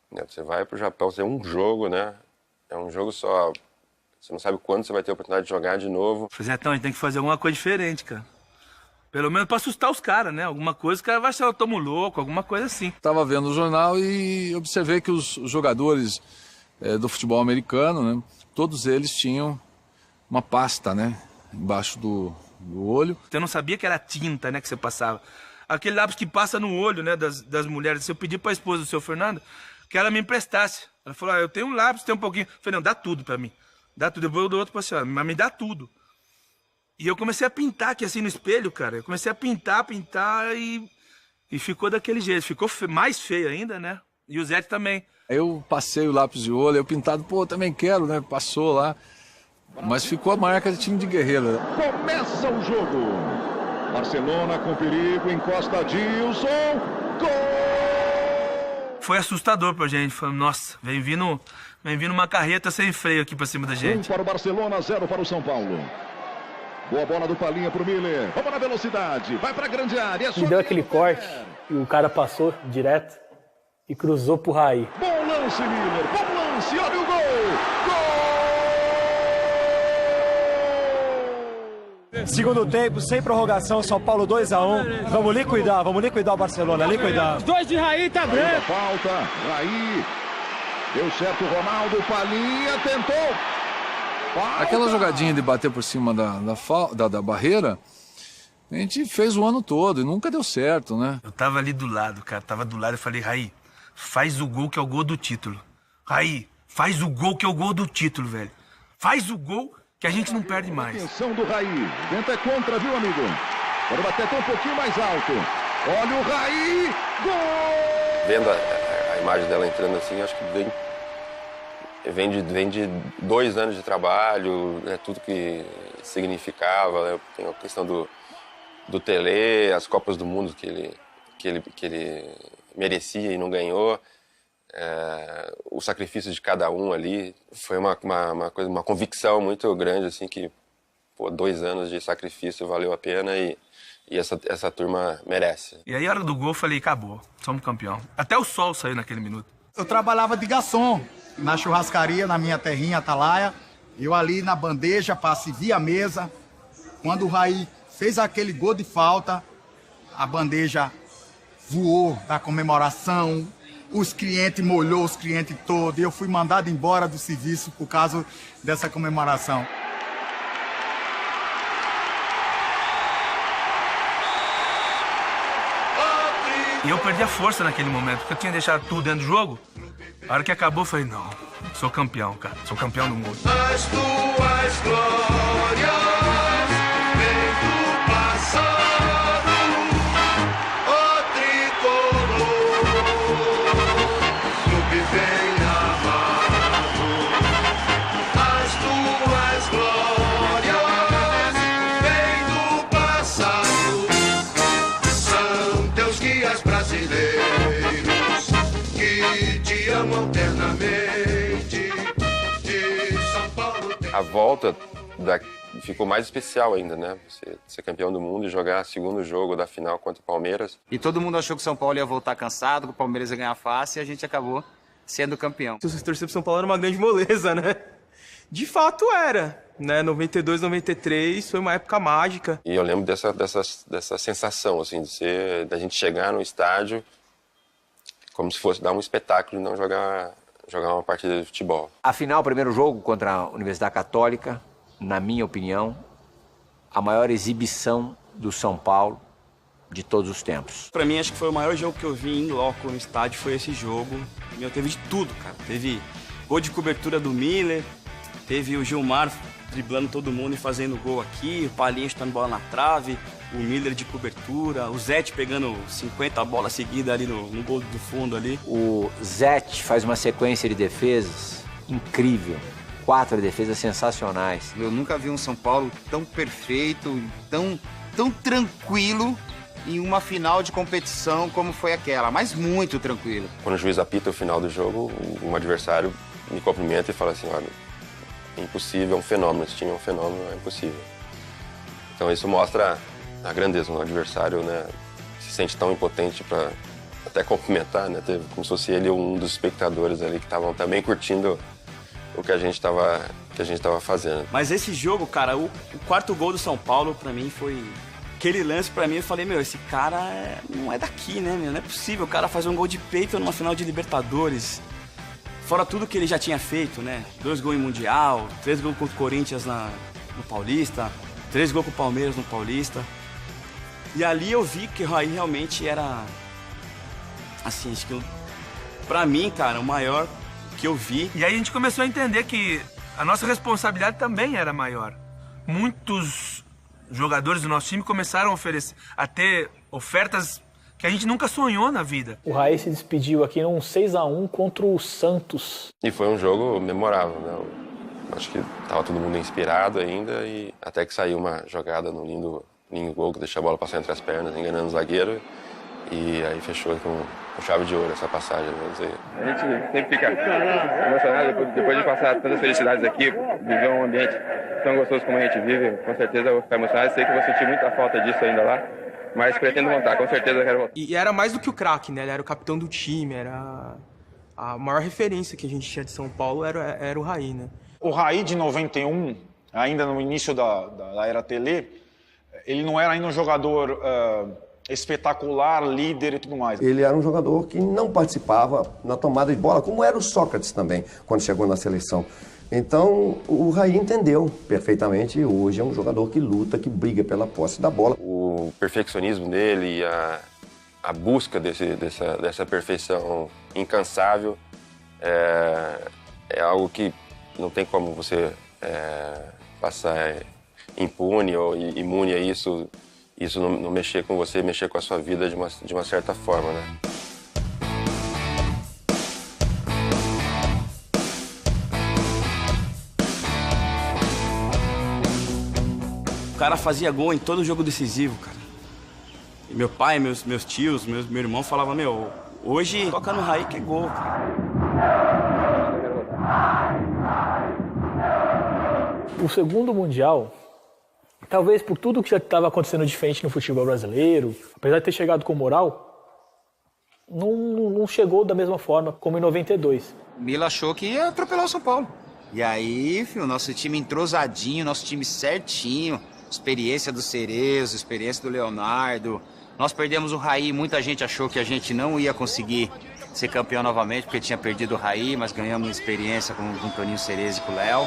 Né? Você vai para o Japão, você é um jogo, né? É um jogo só. Você não sabe quando você vai ter a oportunidade de jogar de novo. Zetão, a gente tem que fazer alguma coisa diferente, cara. Pelo menos para assustar os caras, né? Alguma coisa, o cara vai achar eu tomo louco, alguma coisa assim. Estava vendo o jornal e observei que os jogadores do futebol americano, né? Todos eles tinham uma pasta, né? Embaixo do olho. Eu não sabia que era tinta, né? Que você passava. Aquele lápis que passa no olho, né, das mulheres. Se eu pedir para a esposa do seu Fernando que ela me emprestasse. Ela falou, eu tenho um lápis, tem um pouquinho. Eu falei, não, dá tudo para mim. Dá tudo, eu vou do outro para a senhora, mas me dá tudo. E eu comecei a pintar aqui assim no espelho, cara. Eu comecei a pintar e ficou daquele jeito. Ficou mais feio ainda, né? E o Zete também. Eu passei o lápis de olho, eu pintado, pô, também quero, né? Passou lá. Mas ficou a marca de time de guerreiro. Começa o jogo. Barcelona com perigo, encosta Dilson, gol! Foi assustador pra gente, falando, nossa, vem vindo uma carreta sem freio aqui pra cima da gente. 1 para o Barcelona, 0 para o São Paulo. Boa bola do Palinha pro Miller, vamos na velocidade, vai pra grande área. E deu aquele corte, e o cara passou direto e cruzou pro Raí. Bom lance, Miller, bom lance, olha o gol! Gol! Segundo tempo, sem prorrogação, São Paulo 2-1. Vamos liquidar o Barcelona, liquidar. Os dois de Raí tá branco. Falta, Raí. Deu certo o Ronaldo, Palinha tentou. Falta. Aquela jogadinha de bater por cima da barreira, a gente fez o ano todo e nunca deu certo, né? Eu tava ali do lado, cara, eu falei, Raí, faz o gol que é o gol do título. Raí, faz o gol que é o gol do título, velho. Faz o gol que a gente não perde mais. Atenção do Raí. Tenta contra, viu, amigo? Pode bater até um pouquinho mais alto. Olha o Raí. Gol! Vendo a imagem dela entrando assim, acho que vem de 2 anos de trabalho, né, tudo que significava. Né? Tem a questão do Tele, as Copas do Mundo que ele merecia e não ganhou. O sacrifício de cada um ali foi uma convicção muito grande, assim, que 2 anos de sacrifício valeu a pena e essa turma merece. E aí, a hora do gol, eu falei, acabou, somos campeão. Até o sol saiu naquele minuto. Eu trabalhava de garçom na churrascaria, na minha terrinha, Atalaia. Eu ali na bandeja, servia a mesa. Quando o Raí fez aquele gol de falta, a bandeja voou da comemoração. Os clientes molhou, os clientes todos. E eu fui mandado embora do serviço por causa dessa comemoração. E eu perdi a força naquele momento, porque eu tinha deixado tudo dentro do jogo. A hora que acabou, eu falei, não, sou campeão, cara. Sou campeão do mundo. As tuas glórias vêm do passado, ó tricolor, clube bem amado. As tuas glórias vêm do passado, são teus guias brasileiros que te amam eternamente. De São Paulo. A volta ficou mais especial ainda, né? Você ser campeão do mundo e jogar segundo jogo da final contra o Palmeiras. E todo mundo achou que o São Paulo ia voltar cansado, que o Palmeiras ia ganhar fácil e a gente acabou sendo campeão. Se você torcer pro São Paulo era uma grande moleza, né? De fato era, né? 92, 93 foi uma época mágica. E eu lembro dessa sensação, assim, da gente chegar no estádio como se fosse dar um espetáculo e não jogar uma partida de futebol. A final, o primeiro jogo contra a Universidade Católica, na minha opinião, a maior exibição do São Paulo de todos os tempos. Pra mim, acho que foi o maior jogo que eu vi em loco no estádio, foi esse jogo. Meu, teve de tudo, cara. Teve gol de cobertura do Miller, teve o Gilmar driblando todo mundo e fazendo gol aqui, o Palinha chutando bola na trave, o Miller de cobertura, o Zete pegando 50 bolas seguidas ali no gol do fundo ali. O Zete faz uma sequência de defesas incrível. 4 defesas sensacionais. Eu nunca vi um São Paulo tão perfeito, tão tranquilo em uma final de competição como foi aquela, mas muito tranquilo. Quando o juiz apita o final do jogo, um adversário me cumprimenta e fala assim, olha, é impossível, é um fenômeno, esse time é um fenômeno, é impossível. Então isso mostra a grandeza do adversário, né? Se sente tão impotente para até cumprimentar, né? Como se fosse ele um dos espectadores ali que estavam também curtindo o que a gente estava fazendo. Mas esse jogo, cara, o quarto gol do São Paulo, pra mim, foi... Aquele lance, pra mim, eu falei, meu, esse cara não é daqui, né, meu? Não é possível, o cara faz um gol de peito numa final de Libertadores. Fora tudo que ele já tinha feito, né? 2 gols em Mundial, 3 gols contra o Corinthians no Paulista, 3 gols com o Palmeiras no Paulista. E ali eu vi que o Raí realmente era... Assim, acho que pra mim, cara, o maior que eu vi. E aí a gente começou a entender que a nossa responsabilidade também era maior. Muitos jogadores do nosso time começaram a ter ofertas que a gente nunca sonhou na vida. O Raí se despediu aqui num 6-1 contra o Santos. E foi um jogo memorável, né? Acho que tava todo mundo inspirado ainda e até que saiu uma jogada no lindo gol que deixa a bola passar entre as pernas, enganando o zagueiro. E aí fechou com chave de ouro essa passagem. A gente sempre fica emocionado depois de passar tantas felicidades aqui, viver um ambiente tão gostoso como a gente vive. Com certeza eu vou ficar emocionado. Sei que vou sentir muita falta disso ainda lá, mas pretendo voltar, com certeza eu quero voltar. E era mais do que o craque, né? Ele era o capitão do time, era a maior referência que a gente tinha de São Paulo era o Raí, né? O Raí de 91, ainda no início da era Tele, ele não era ainda um jogador espetacular, líder e tudo mais. Ele era um jogador que não participava na tomada de bola, como era o Sócrates também, quando chegou na seleção. Então, o Raí entendeu perfeitamente e hoje é um jogador que luta, que briga pela posse da bola. O perfeccionismo dele e a busca dessa perfeição incansável é algo que não tem como você passar impune ou imune a isso não mexer com você, mexer com a sua vida de uma certa forma, né? O cara fazia gol em todo jogo decisivo, cara. E meu pai, meus tios, meu irmão falavam, meu, hoje toca no Raí que é gol, cara. O segundo Mundial, talvez por tudo que já estava acontecendo diferente no futebol brasileiro, apesar de ter chegado com moral, não chegou da mesma forma como em 92. Mila achou que ia atropelar o São Paulo. E aí, filho, nosso time entrosadinho, nosso time certinho, experiência do Cerezo, experiência do Leonardo. Nós perdemos o Raí, muita gente achou que a gente não ia conseguir ser campeão novamente, porque tinha perdido o Raí, mas ganhamos experiência com o Toninho Cerezo e com o Léo.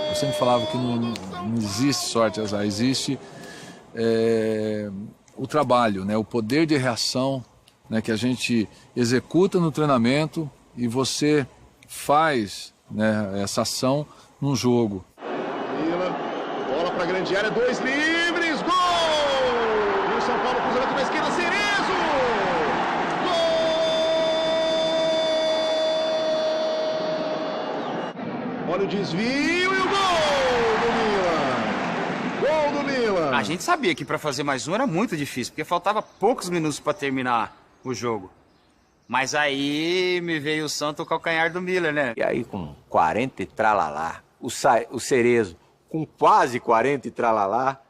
Eu sempre falava que não existe sorte, azar, existe o trabalho, né? O poder de reação, né? Que a gente executa no treinamento e você faz, né, essa ação num jogo. Bola para a grande área, 2 livres, gol! E o São Paulo cruzamento na esquerda, Cerezo! Gol! Olha o desvio e o gol do Milan! A gente sabia que para fazer mais um era muito difícil, porque faltava poucos minutos para terminar o jogo. Mas aí me veio o santo calcanhar do Miller, né? E aí com 40 e tralalá, o Cerezo, com quase 40 e tralalá,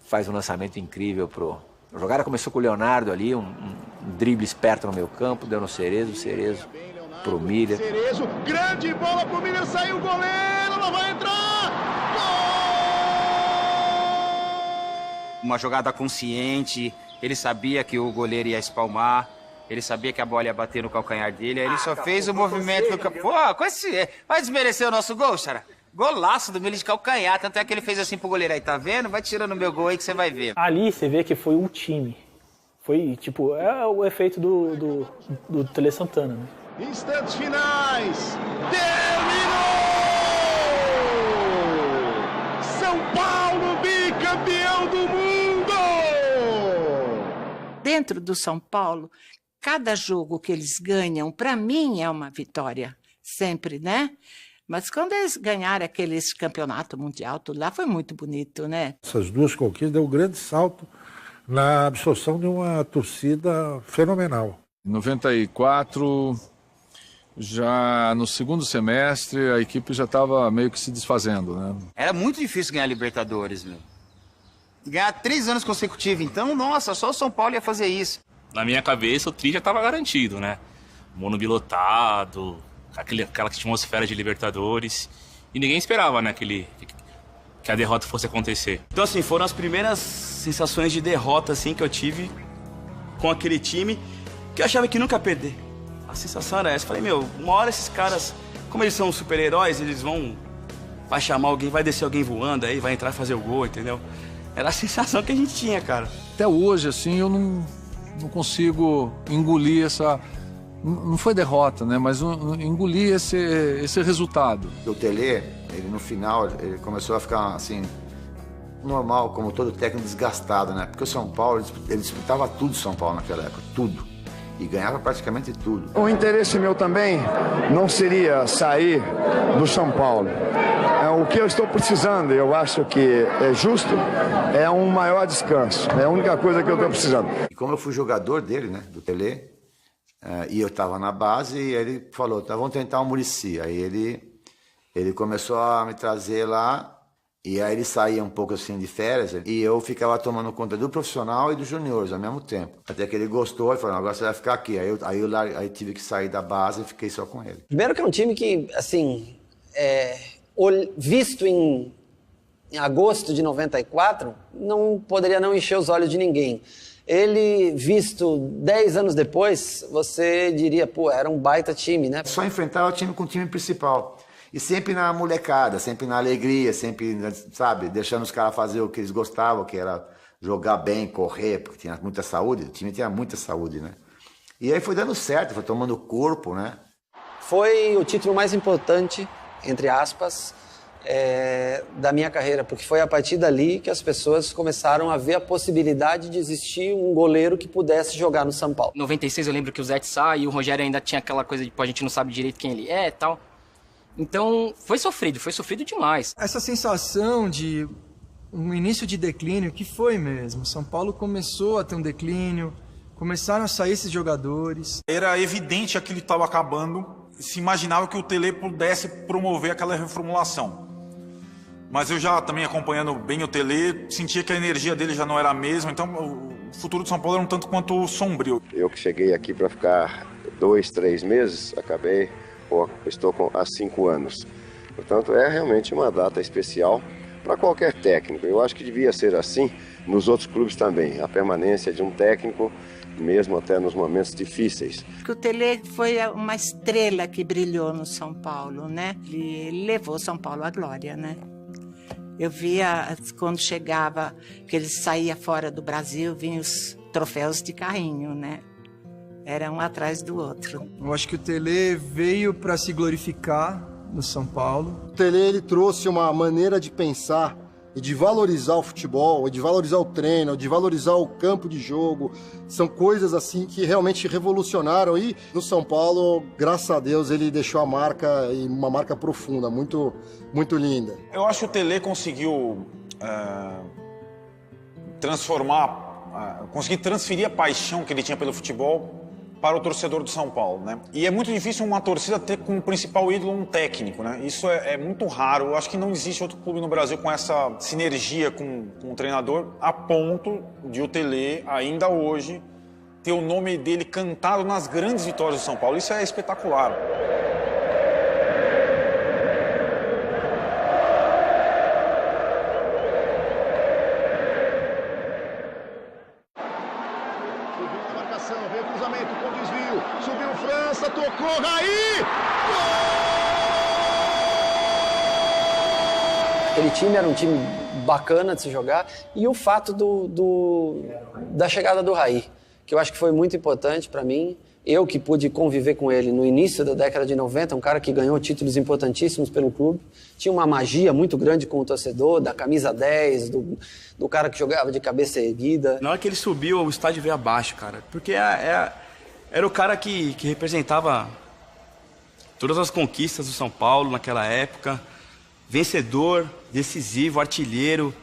faz um lançamento incrível A jogada começou com o Leonardo ali, um drible esperto no meio campo, deu no Cerezo, o Cerezo pro Miller. Cerezo, grande bola pro Miller, saiu o goleiro, ela vai entrar! Gol! Uma jogada consciente, ele sabia que o goleiro ia espalmar, ele sabia que a bola ia bater no calcanhar dele, aí ele só fez o movimento do campo. Pô, vai desmerecer o nosso gol, Xará? Golaço do Miller de calcanhar, tanto é que ele fez assim pro goleiro aí, tá vendo? Vai tirando o meu gol aí que você vai ver. Ali você vê que foi um time. Foi, tipo, o efeito do Tele Santana, né? Instantes finais. Terminou! São Paulo bicampeão do mundo! Dentro do São Paulo, cada jogo que eles ganham, para mim, é uma vitória. Sempre, né? Mas quando eles ganharam aquele campeonato mundial, tudo lá foi muito bonito, né? Essas duas conquistas deu um grande salto na absorção de uma torcida fenomenal. Em 94, já no segundo semestre, a equipe já estava meio que se desfazendo, né? Era muito difícil ganhar Libertadores, meu. Ganhar 3 anos consecutivos, então, nossa, só o São Paulo ia fazer isso. Na minha cabeça, o tri já estava garantido, né? Morumbi lotado, aquela atmosfera de Libertadores. E ninguém esperava, né, que a derrota fosse acontecer. Então, assim, foram as primeiras sensações de derrota, assim, que eu tive com aquele time, que eu achava que nunca ia perder. A sensação era essa. Falei, meu, uma hora esses caras, como eles são super-heróis, eles vai chamar alguém, vai descer alguém voando aí, vai entrar e fazer o gol, entendeu? Era a sensação que a gente tinha, cara. Até hoje, assim, eu não consigo engolir essa... Não foi derrota, né? Mas engolir esse resultado. O Tele, ele no final, ele começou a ficar assim, normal, como todo técnico, desgastado, né? Porque o São Paulo, ele disputava tudo São Paulo naquela época, tudo. E ganhava praticamente tudo. O interesse meu também não seria sair do São Paulo. O que eu estou precisando, eu acho que é justo, é um maior descanso. É a única coisa que eu estou precisando. E como eu fui jogador dele, né, do Tele, e eu estava na base, e ele falou, tá, vamos tentar o Muricy. Aí ele começou a me trazer lá, e aí ele saía um pouco assim de férias, e eu ficava tomando conta do profissional e dos juniores ao mesmo tempo. Até que ele gostou e falou, agora você vai ficar aqui. Aí tive que sair da base e fiquei só com ele. Primeiro que é um time que, assim, visto em agosto de 94, não poderia não encher os olhos de ninguém. Ele, visto 10 anos depois, você diria, pô, era um baita time, né? Só enfrentava o time com o time principal. E sempre na molecada, sempre na alegria, sempre, sabe, deixando os caras fazer o que eles gostavam, que era jogar bem, correr, porque tinha muita saúde, o time tinha muita saúde, né? E aí foi dando certo, foi tomando corpo, né? Foi o título mais importante, entre aspas, da minha carreira, porque foi a partir dali que as pessoas começaram a ver a possibilidade de existir um goleiro que pudesse jogar no São Paulo. Em 96 eu lembro que o Zé sai e o Rogério ainda tinha aquela coisa de, pô, a gente não sabe direito quem ele é e tal. Então foi sofrido demais. Essa sensação de um início de declínio, que foi mesmo. São Paulo começou a ter um declínio, começaram a sair esses jogadores. Era evidente que ele estava acabando, se imaginava que o Tele pudesse promover aquela reformulação. Mas eu já também acompanhando bem o Tele, sentia que a energia dele já não era a mesma, então o futuro de São Paulo era um tanto quanto sombrio. Eu que cheguei aqui para ficar 2, 3 meses, estou há 5 anos. Portanto, é realmente uma data especial para qualquer técnico. Eu acho que devia ser assim nos outros clubes também, a permanência de um técnico, mesmo até nos momentos difíceis. Porque o Tele foi uma estrela que brilhou no São Paulo, né? Ele levou São Paulo à glória, né? Eu via quando chegava, que ele saía fora do Brasil, vinham os troféus de carrinho, né? Era um atrás do outro. Eu acho que o Tele veio para se glorificar no São Paulo. O Tele, ele trouxe uma maneira de pensar e de valorizar o futebol, de valorizar o treino, de valorizar o campo de jogo. São coisas assim que realmente revolucionaram. E no São Paulo, graças a Deus, ele deixou a marca, e uma marca profunda, muito, muito linda. Eu acho que o Tele conseguiu conseguir transferir a paixão que ele tinha pelo futebol para o torcedor do São Paulo, né? E é muito difícil uma torcida ter como principal ídolo um técnico, né? Isso é muito raro. Eu acho que não existe outro clube no Brasil com essa sinergia com o treinador, a ponto de o Tele, ainda hoje, ter o nome dele cantado nas grandes vitórias do São Paulo. Isso é espetacular. Veio o cruzamento com desvio, subiu França, tocou, Raí! Aquele time era um time bacana de se jogar, e o fato da chegada do Raí, que eu acho que foi muito importante para mim. Eu que pude conviver com ele no início da década de 90, um cara que ganhou títulos importantíssimos pelo clube, tinha uma magia muito grande com o torcedor, da camisa 10, do cara que jogava de cabeça erguida. Na hora que ele subiu, o estádio veio abaixo, cara, porque era o cara que representava todas as conquistas do São Paulo naquela época, vencedor, decisivo, artilheiro,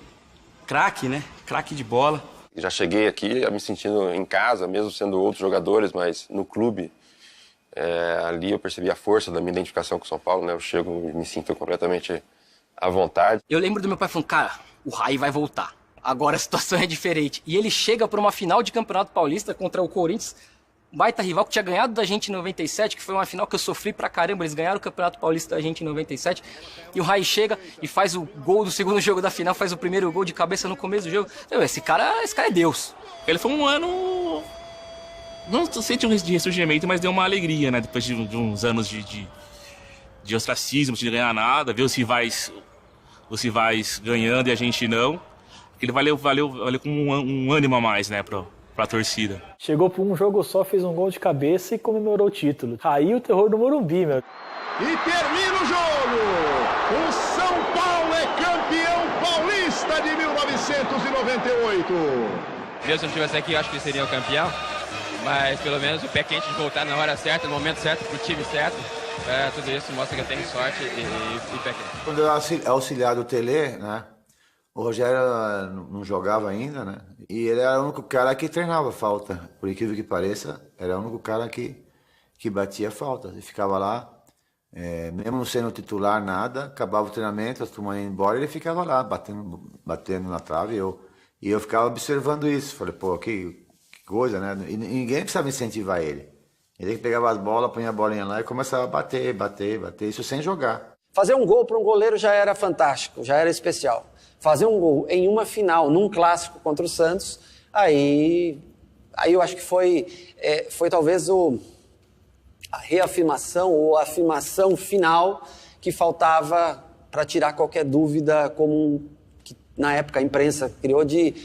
craque, né? Craque de bola. Já cheguei aqui me sentindo em casa, mesmo sendo outros jogadores, mas no clube, ali eu percebi a força da minha identificação com o São Paulo, né? Eu chego e me sinto completamente à vontade. Eu lembro do meu pai falando, cara, o Raí vai voltar. Agora a situação é diferente. E ele chega para uma final de Campeonato Paulista contra o Corinthians, baita rival que tinha ganhado da gente em 97, que foi uma final que eu sofri pra caramba. Eles ganharam o Campeonato Paulista da gente em 97. E o Raí chega e faz o gol do segundo jogo da final, faz o primeiro gol de cabeça no começo do jogo. Esse cara é Deus. Ele foi um ano... Não sente um de ressurgimento, mas deu uma alegria, né? Depois de uns anos de ostracismo, de ganhar nada, ver os rivais ganhando e a gente não. Ele valeu com um ânimo a mais, né, pra torcida. Chegou por um jogo só, fez um gol de cabeça e comemorou o título. Raí o terror do Morumbi, meu. E termina o jogo! O São Paulo é campeão paulista de 1998! Se eu não estivesse aqui, eu acho que seria o campeão. Mas pelo menos o pé quente de voltar na hora certa, no momento certo, pro time certo. Tudo isso mostra que eu tenho sorte e pé quente. Quando eu era auxiliar do Tele, né? O Rogério não jogava ainda, né? E ele era o único cara que treinava falta. Por incrível que pareça, era o único cara que batia falta. Ele ficava lá, mesmo não sendo titular, nada, acabava o treinamento, as turmas iam embora, ele ficava lá, batendo na trave. E eu ficava observando isso. Falei, pô, que coisa, né? E ninguém precisava incentivar ele. Ele pegava as bolas, punha a bolinha lá e começava a bater, isso sem jogar. Fazer um gol para um goleiro já era fantástico, já era especial. Fazer um gol em uma final, num clássico contra o Santos, aí eu acho que foi talvez a reafirmação ou a afirmação final que faltava para tirar qualquer dúvida, como que na época a imprensa criou, de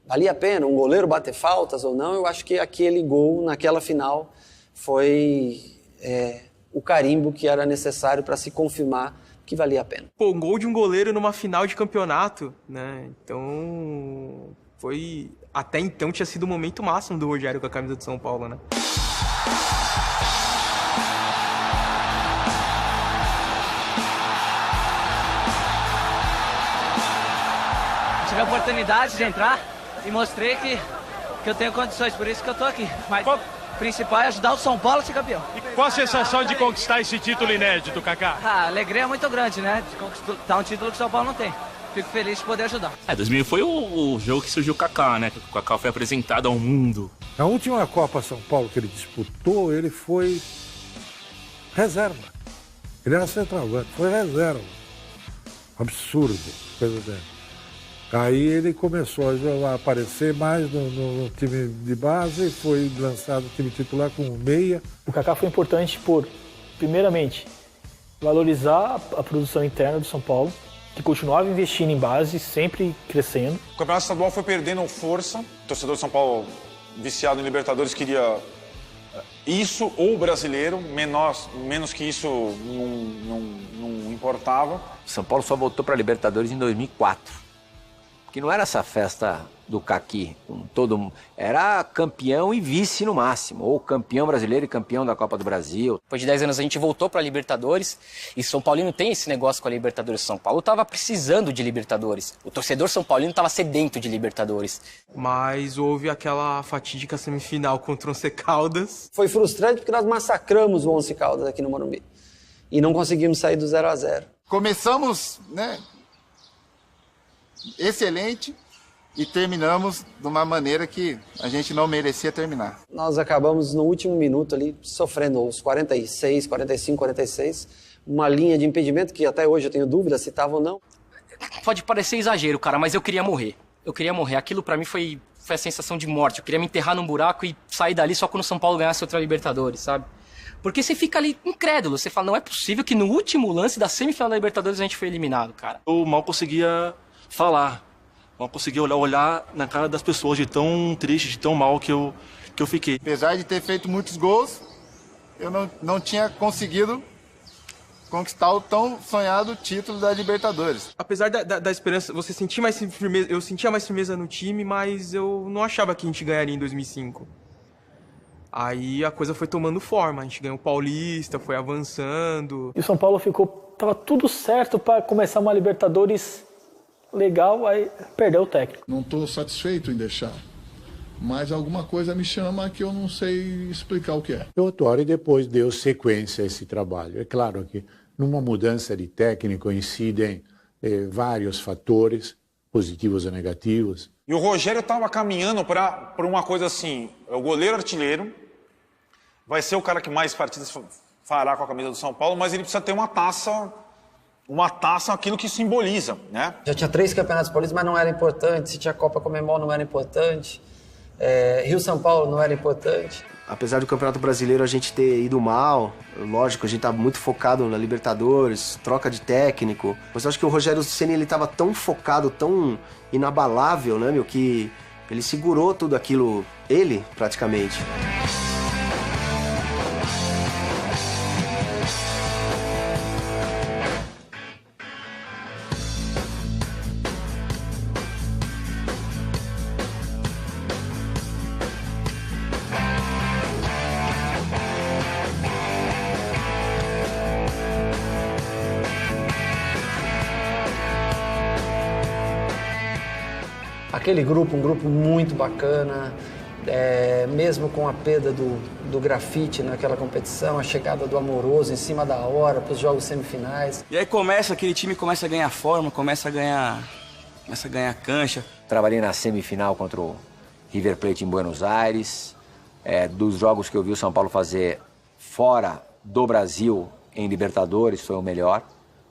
valia a pena um goleiro bater faltas ou não. Eu acho que aquele gol naquela final foi o carimbo que era necessário para se confirmar que valia a pena. Pô, um gol de um goleiro numa final de campeonato, né? Então, até então tinha sido o momento máximo do Rogério com a camisa de São Paulo, né? Tive a oportunidade de entrar e mostrei que eu tenho condições, por isso que eu tô aqui. Mas o principal é ajudar o São Paulo a ser campeão. E qual a sensação de conquistar esse título inédito, Kaká? A alegria é muito grande, né? De conquistar um título que o São Paulo não tem. Fico feliz de poder ajudar. 2000 foi o jogo que surgiu o Kaká, né? O Kaká foi apresentado ao mundo. Na última Copa São Paulo que ele disputou, ele foi reserva. Ele era centroavante, foi reserva. Absurdo, coisa dela. Aí ele começou a aparecer mais no time de base, foi lançado no time titular com meia. O Kaká foi importante por, primeiramente, valorizar a produção interna do São Paulo, que continuava investindo em base, sempre crescendo. O Campeonato Estadual foi perdendo força. O torcedor de São Paulo, viciado em Libertadores, queria isso ou brasileiro. Menos que isso não importava. São Paulo só voltou para a Libertadores em 2004. Que não era essa festa do Caqui. Era campeão e vice no máximo, ou campeão brasileiro e campeão da Copa do Brasil. Depois de 10 anos a gente voltou para a Libertadores e São Paulino tem esse negócio com a Libertadores. São Paulo estava precisando de Libertadores. O torcedor São Paulino estava sedento de Libertadores. Mas houve aquela fatídica semifinal contra o Once Caldas. Foi frustrante porque nós massacramos o Once Caldas aqui no Morumbi e não conseguimos sair do 0-0. Começamos, né, excelente e terminamos de uma maneira que a gente não merecia terminar. Nós acabamos no último minuto ali, sofrendo os 46, 45, 46, uma linha de impedimento que até hoje eu tenho dúvida se estava ou não. Pode parecer exagero, cara, mas eu queria morrer. Eu queria morrer. Aquilo pra mim foi a sensação de morte. Eu queria me enterrar num buraco e sair dali só quando o São Paulo ganhasse outra Libertadores, sabe? Porque você fica ali incrédulo. Você fala, não é possível que no último lance da semifinal da Libertadores a gente foi eliminado, cara. Eu mal conseguia falar. Não consegui olhar na cara das pessoas de tão triste, de tão mal que eu fiquei. Apesar de ter feito muitos gols, eu não tinha conseguido conquistar o tão sonhado título da Libertadores. Apesar da esperança, você sentia mais firmeza, eu sentia mais firmeza no time, mas eu não achava que a gente ganharia em 2005. Aí a coisa foi tomando forma, a gente ganhou o Paulista, foi avançando. E o São Paulo tava tudo certo para começar uma Libertadores legal, aí perdeu o técnico. Não estou satisfeito em deixar, mas alguma coisa me chama que eu não sei explicar o que é. O Autuori depois deu sequência a esse trabalho. É claro que numa mudança de técnico incidem vários fatores, positivos e negativos. E o Rogério estava caminhando para uma coisa assim, é o goleiro artilheiro, vai ser o cara que mais partidas fará com a camisa do São Paulo, mas ele precisa ter uma taça, aquilo que simboliza, né? Já tinha 3 campeonatos paulistas, mas não era importante. Se tinha Copa Comembol, não era importante. Rio-São Paulo não era importante. Apesar do Campeonato Brasileiro a gente ter ido mal, lógico, a gente tá muito focado na Libertadores, troca de técnico. Mas eu acho que o Rogério Ceni ele tava tão focado, tão inabalável, né, meu, que ele segurou tudo aquilo, ele, praticamente. Aquele grupo, um grupo muito bacana, mesmo com a perda do grafite naquela competição, a chegada do Amoroso em cima da hora para os jogos semifinais. E aí aquele time começa a ganhar forma, começa a ganhar cancha. Trabalhei na semifinal contra o River Plate em Buenos Aires. Dos jogos que eu vi o São Paulo fazer fora do Brasil em Libertadores, foi o melhor.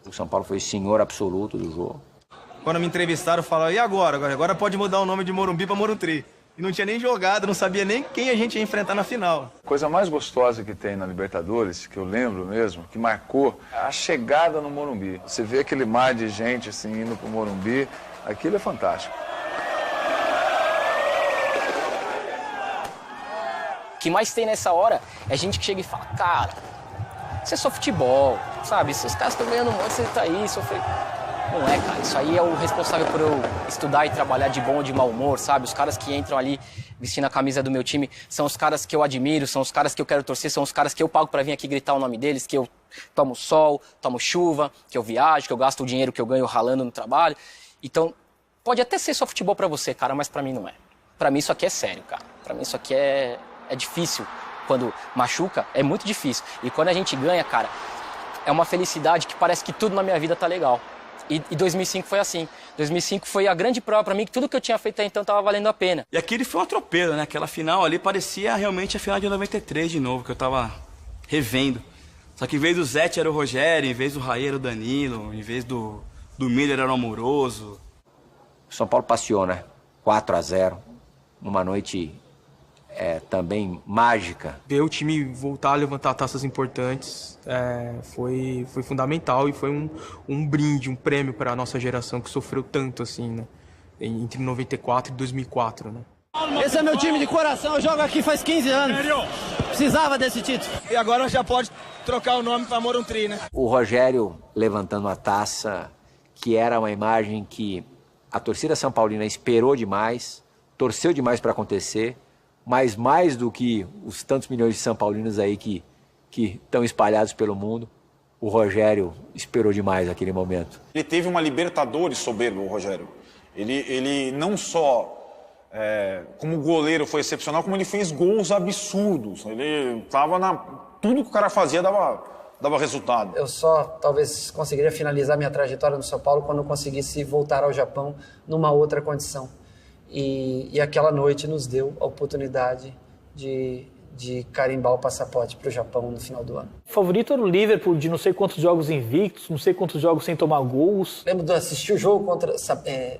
O São Paulo foi o senhor absoluto do jogo. Quando me entrevistaram, falaram, e agora? Agora pode mudar o nome de Morumbi para Morumbi. E não tinha nem jogado, não sabia nem quem a gente ia enfrentar na final. A coisa mais gostosa que tem na Libertadores, que eu lembro mesmo, que marcou, a chegada no Morumbi. Você vê aquele mar de gente assim indo pro Morumbi, aquilo é fantástico. O que mais tem nessa hora é gente que chega e fala, cara, isso é só futebol, sabe? Se os caras estão ganhando muito, você tá aí, sofrendo. Não é, cara. Isso aí é o responsável por eu estudar e trabalhar de bom ou de mau humor, sabe? Os caras que entram ali vestindo a camisa do meu time são os caras que eu admiro, são os caras que eu quero torcer, são os caras que eu pago pra vir aqui gritar o nome deles, que eu tomo sol, tomo chuva, que eu viajo, que eu gasto o dinheiro que eu ganho ralando no trabalho. Então, pode até ser só futebol pra você, cara, mas pra mim não é. Pra mim isso aqui é sério, cara. Pra mim isso aqui é difícil. Quando machuca, é muito difícil. E quando a gente ganha, cara, é uma felicidade que parece que tudo na minha vida tá legal. E 2005 foi assim. 2005 foi a grande prova pra mim que tudo que eu tinha feito até então tava valendo a pena. E aquele foi um atropelo, né? Aquela final ali parecia realmente a final de 93 de novo, que eu tava revendo. Só que em vez do Zete era o Rogério, em vez do Raí era o Danilo, em vez do Miller era o Amoroso. O São Paulo passeou, né? 4-0, numa noite também mágica. Ver o time voltar a levantar taças importantes foi fundamental e foi um brinde, um prêmio para a nossa geração que sofreu tanto assim, né? Entre 94 e 2004, né? Esse é meu time de coração, eu jogo aqui faz 15 anos. Precisava desse título. E agora já pode trocar o nome para Morumbi, né? O Rogério levantando a taça, que era uma imagem que a torcida são paulina esperou demais. torceu demais para acontecer, mas mais do que os tantos milhões de São Paulinos aí que estão espalhados pelo mundo, o Rogério esperou demais aquele momento. Ele teve uma Libertadores soberba, o Rogério. Ele não só, como goleiro foi excepcional, como ele fez gols absurdos. Ele estava tudo que o cara fazia dava resultado. Eu só talvez conseguiria finalizar minha trajetória no São Paulo quando eu conseguisse voltar ao Japão numa outra condição. E aquela noite nos deu a oportunidade de carimbar o passaporte para o Japão no final do ano. O favorito era o Liverpool, de não sei quantos jogos invictos, não sei quantos jogos sem tomar gols. Lembro de assistir o jogo contra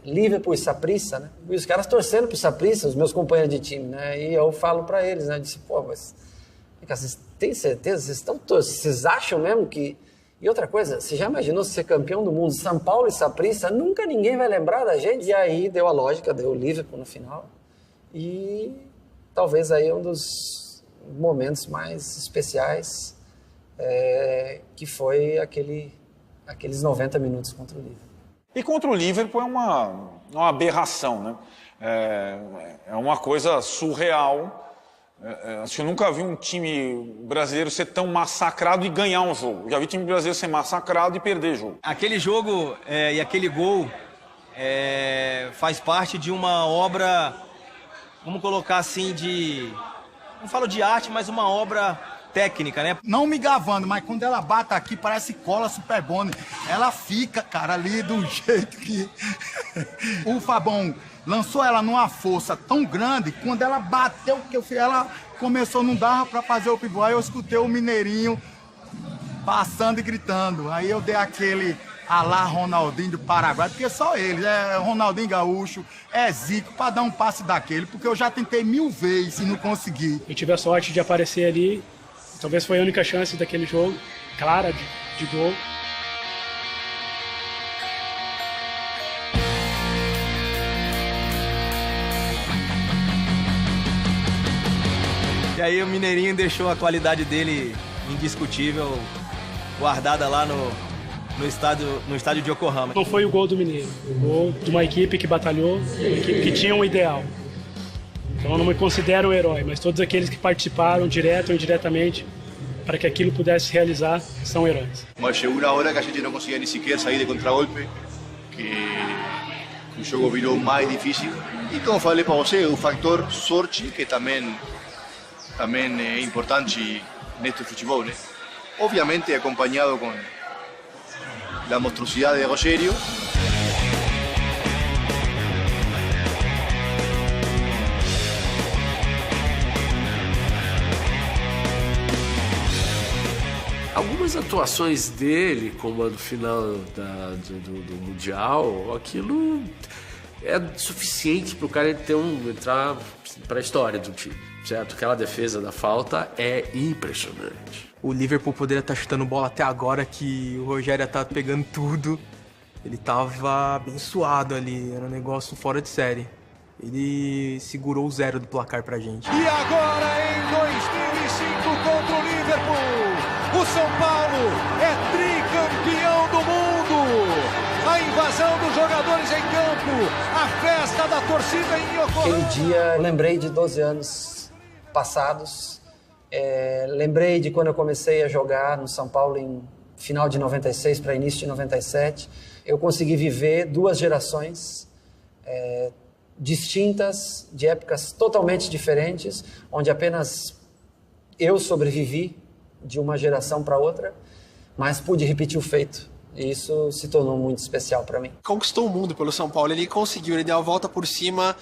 Liverpool e Saprissa, né? E os caras torcendo pro Saprissa, os meus companheiros de time, né? E eu falo para eles, né? Eu disse, pô, mas vocês têm certeza? Vocês acham mesmo que... E outra coisa, você já imaginou ser campeão do mundo? São Paulo e Saprissa, nunca ninguém vai lembrar da gente. E aí deu a lógica, deu o Liverpool no final. E talvez aí um dos momentos mais especiais, que foi aqueles 90 minutos contra o Liverpool. E contra o Liverpool é uma aberração, né? É uma coisa surreal. Acho que eu nunca vi um time brasileiro ser tão massacrado e ganhar um jogo. Já vi time brasileiro ser massacrado e perder jogo. Aquele jogo e aquele gol faz parte de uma obra, vamos colocar assim, não falo de arte, mas uma obra técnica, né? Não me gavando, mas quando ela bate aqui, parece cola Superbone. Ela fica, cara, ali do jeito que... O Fabão lançou ela numa força tão grande, quando ela bateu, ela começou, não dava pra fazer o pivô. Aí eu escutei o Mineirinho passando e gritando. Aí eu dei aquele alá Ronaldinho do Paraguai, porque só eles, Ronaldinho Gaúcho, Zico, pra dar um passe daquele, porque eu já tentei 1000 vezes e não consegui. Eu tive a sorte de aparecer ali, talvez foi a única chance daquele jogo, clara de gol. E aí o Mineirinho deixou a qualidade dele indiscutível, guardada lá no estádio de Yokohama. Não foi o gol do Mineiro, o gol de uma equipe que batalhou, uma equipe que tinha um ideal. Então eu não me considero um herói, mas todos aqueles que participaram, direto ou indiretamente, para que aquilo pudesse se realizar, são heróis. Mas chegou uma hora que a gente não conseguia nem sequer sair de contragolpe, que o jogo virou mais difícil. E como falei para você, o fator sorte, que também é importante neste futebol, né? Obviamente acompanhado com a monstruosidade de Rogério. Algumas atuações dele, como a do final do Mundial, aquilo é suficiente para o cara entrar para a história do time, certo? Aquela defesa da falta é impressionante. O Liverpool poderia estar chutando bola até agora, que o Rogério tá pegando tudo. Ele tava abençoado ali, era um negócio fora de série. Ele segurou o 0 do placar pra gente. E agora em 2005 contra o Liverpool, o São Paulo é tricampeão do mundo. A invasão dos jogadores em campo, a festa da torcida em Yokohama. Aquele dia eu lembrei de 12 anos passados, lembrei de quando eu comecei a jogar no São Paulo em final de 96 para início de 97. Eu consegui viver 2 gerações distintas, de épocas totalmente diferentes, onde apenas eu sobrevivi de uma geração para outra, mas pude repetir o feito. E isso se tornou muito especial para mim. Conquistou o mundo pelo São Paulo, ele conseguiu, ele deu a volta por cima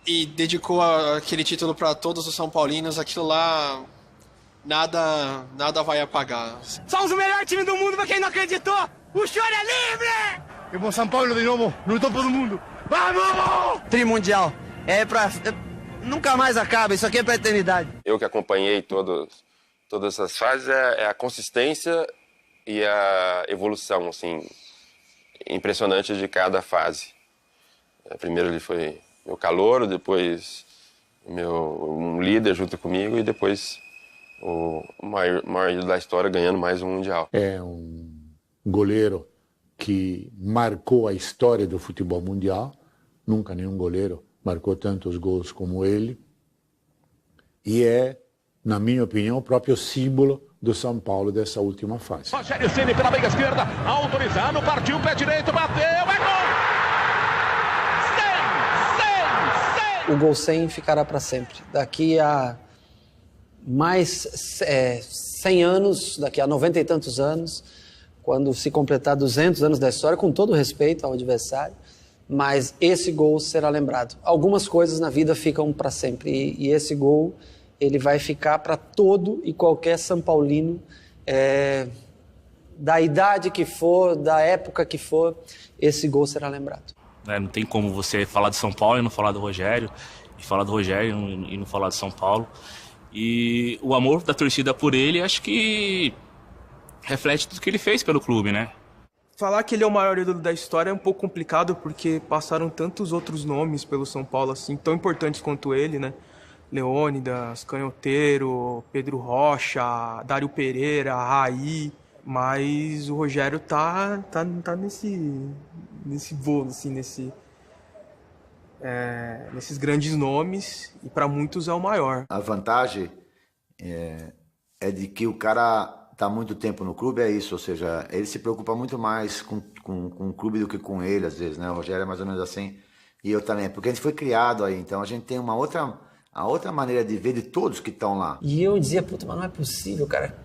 e dedicou aquele título para todos os São Paulinos. Aquilo lá, nada vai apagar. Somos o melhor time do mundo, pra quem não acreditou! O choro é livre! E o São Paulo de novo no topo do mundo. Vamos! Trimundial. Nunca mais acaba, isso aqui é pra eternidade. Eu que acompanhei todas essas fases, é a consistência e a evolução, assim, impressionante de cada fase. Primeiro ele foi meu calouro, depois um líder junto comigo e depois o maior ídolo da história ganhando mais um Mundial. É um goleiro que marcou a história do futebol mundial. Nunca nenhum goleiro marcou tantos gols como ele, e é, na minha opinião, o próprio símbolo do São Paulo dessa última fase. Rogério Ceni pela meia esquerda, autorizado, partiu, pé direito, bateu, é gol! O gol 100 ficará para sempre. Daqui a mais 100 anos, daqui a 90 e tantos anos, quando se completar 200 anos da história, com todo respeito ao adversário, mas esse gol será lembrado. Algumas coisas na vida ficam para sempre, e esse gol ele vai ficar para todo e qualquer São Paulino, da idade que for, da época que for, esse gol será lembrado. Não tem como você falar de São Paulo e não falar do Rogério, e falar do Rogério e não falar de São Paulo. E o amor da torcida por ele, acho que reflete tudo que ele fez pelo clube, né? Falar que ele é o maior ídolo da história é um pouco complicado, porque passaram tantos outros nomes pelo São Paulo, assim, tão importantes quanto ele, né? Leônidas, Canhoteiro, Pedro Rocha, Dário Pereira, Raí, mas o Rogério tá nesse voo, assim, nesses grandes nomes, e para muitos é o maior. A vantagem é de que o cara está há muito tempo no clube, é isso, ou seja, ele se preocupa muito mais com o clube do que com ele, às vezes, né? O Rogério é mais ou menos assim, e eu também, porque a gente foi criado aí, então a gente tem a outra maneira de ver de todos que estão lá. E eu dizia, puta, mas não é possível, cara,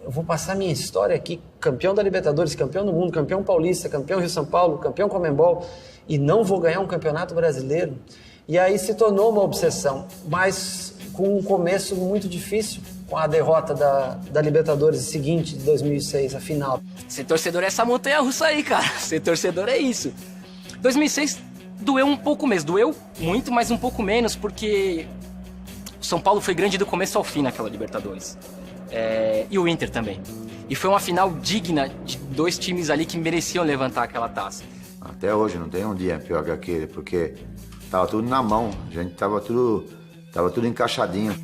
eu vou passar minha história aqui, campeão da Libertadores, campeão do mundo, campeão paulista, campeão Rio-São Paulo, campeão Conmebol, e não vou ganhar um campeonato brasileiro. E aí se tornou uma obsessão, mas com um começo muito difícil, com a derrota da Libertadores seguinte, de 2006, a final. Ser torcedor é essa montanha-russa aí, cara. Ser torcedor é isso. 2006 doeu um pouco mesmo, doeu muito, mas um pouco menos, porque o São Paulo foi grande do começo ao fim naquela Libertadores. E o Inter também. E foi uma final digna de dois times ali que mereciam levantar aquela taça. Até hoje não tem um dia pior que aquele, porque tava tudo na mão, a gente tava tudo encaixadinho.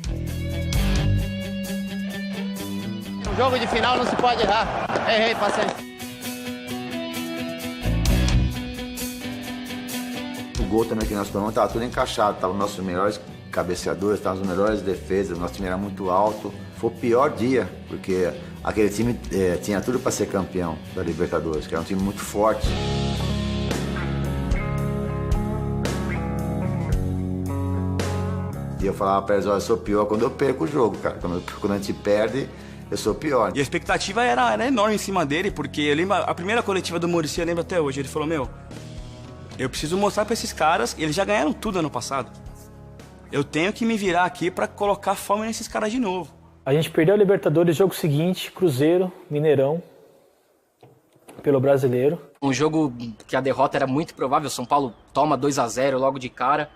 Um jogo de final não se pode errar. Errei, passei. O gol também que nós tomamos tava tudo encaixado, tava os nossos melhores cabeceadores, tava as melhores defesas, o nosso time era muito alto. Foi o pior dia, porque aquele time tinha tudo para ser campeão da Libertadores, que era um time muito forte. E eu falava pra eles, olha, eu sou pior quando eu perco o jogo, cara. Quando a gente perde, eu sou pior. E a expectativa era enorme em cima dele, porque eu lembro, a primeira coletiva do Muricy, eu lembro até hoje, ele falou, eu preciso mostrar pra esses caras, eles já ganharam tudo ano passado. Eu tenho que me virar aqui pra colocar fome nesses caras de novo. A gente perdeu a Libertadores, jogo seguinte, Cruzeiro, Mineirão, pelo Brasileiro. Um jogo que a derrota era muito provável, São Paulo toma 2-0 logo de cara.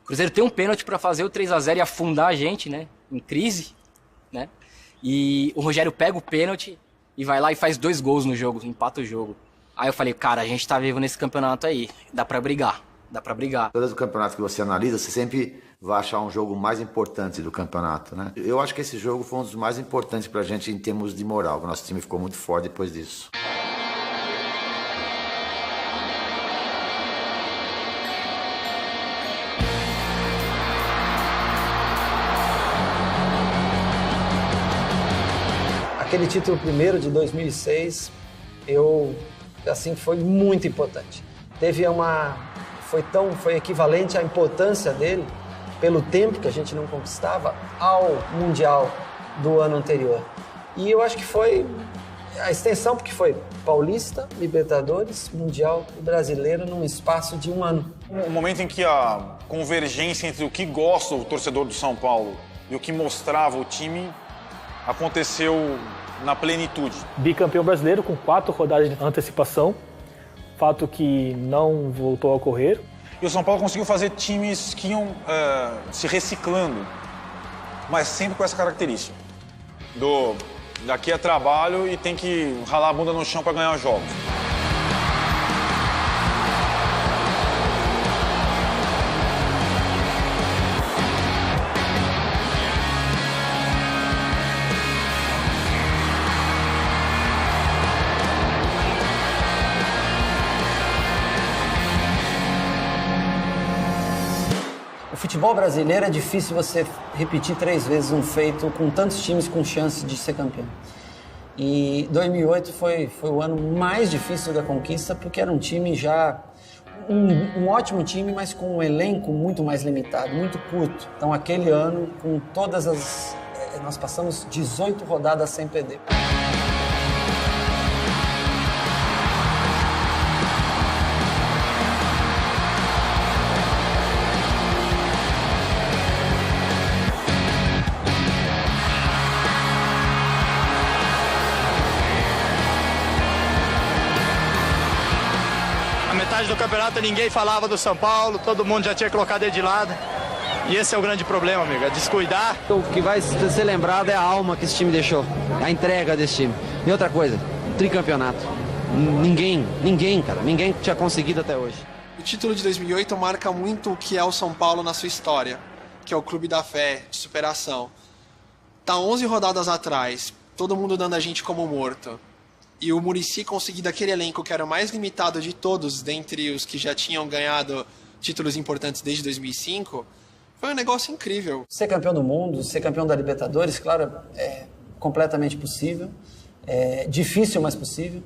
O Cruzeiro tem um pênalti para fazer o 3-0 e afundar a gente, né? Em crise, né? E o Rogério pega o pênalti e vai lá e faz 2 gols no jogo, empata o jogo. Aí eu falei, cara, a gente tá vivo nesse campeonato aí, dá pra brigar. Todos os campeonatos que você analisa, você sempre vai achar um jogo mais importante do campeonato, né? Eu acho que esse jogo foi um dos mais importantes pra gente em termos de moral. O nosso time ficou muito forte depois disso. Aquele título primeiro de 2006, foi muito importante. Foi equivalente à importância dele, pelo tempo que a gente não conquistava, ao Mundial do ano anterior. E eu acho que foi a extensão, porque foi Paulista, Libertadores, Mundial e Brasileiro num espaço de um ano. Um momento em que a convergência entre o que gosta o torcedor do São Paulo e o que mostrava o time aconteceu na plenitude. Bicampeão brasileiro com 4 rodadas de antecipação, fato que não voltou a ocorrer. E o São Paulo conseguiu fazer times que iam se reciclando, mas sempre com essa característica. Daqui é trabalho e tem que ralar a bunda no chão para ganhar jogos. futebol brasileiro é difícil você repetir 3 vezes um feito com tantos times com chance de ser campeão. E 2008 foi o ano mais difícil da conquista, porque era um time já... Um ótimo time, mas com um elenco muito mais limitado, muito curto. Então, aquele ano, com todas as... Nós passamos 18 rodadas sem perder. Do campeonato ninguém falava do São Paulo, todo mundo já tinha colocado ele de lado. E esse é o grande problema, amigo, é descuidar. O que vai ser lembrado é a alma que esse time deixou, a entrega desse time. E outra coisa, tricampeonato. Ninguém, cara, ninguém tinha conseguido até hoje. O título de 2008 marca muito o que é o São Paulo na sua história, que é o clube da fé, de superação. Tá 11 rodadas atrás, todo mundo dando a gente como morto. E o Muricy conseguir daquele elenco que era o mais limitado de todos, dentre os que já tinham ganhado títulos importantes desde 2005, foi um negócio incrível. Ser campeão do mundo, ser campeão da Libertadores, claro, é completamente possível. É difícil, mas possível.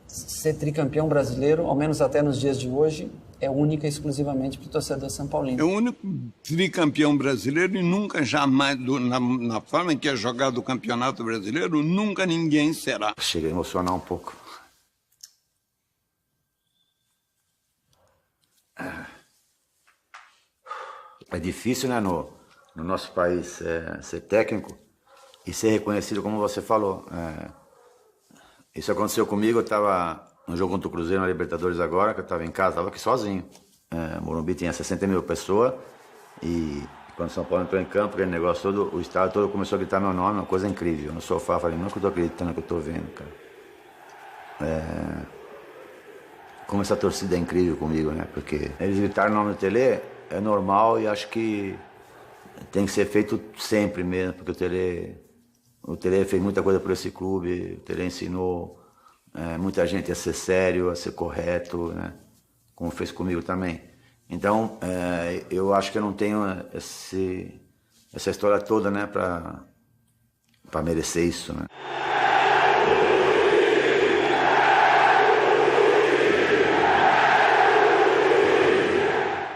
Ser tricampeão brasileiro, ao menos até nos dias de hoje, é única e exclusivamente para o torcedor são paulino. É o único tricampeão brasileiro e nunca jamais, na forma em que é jogado o Campeonato Brasileiro, nunca ninguém será. Chega a emocionar um pouco. É difícil, né, no nosso país ser técnico e ser reconhecido, como você falou. Isso aconteceu comigo, eu estava no jogo contra o Cruzeiro na Libertadores agora, que eu estava em casa, estava aqui sozinho. Morumbi tinha 60 mil pessoas e quando o São Paulo entrou em campo, aquele negócio todo, o estado todo começou a gritar meu nome, uma coisa incrível. No sofá, falei, não é que eu estou acreditando que eu estou vendo, cara. Como essa torcida é incrível comigo, né? Porque eles gritaram o nome do Tele, é normal e acho que tem que ser feito sempre mesmo, porque o Tele fez muita coisa por esse clube, o Tele ensinou muita gente a ser sério, a ser correto, né? Como fez comigo também. Então, eu acho que eu não tenho essa história toda, né, para merecer isso, né?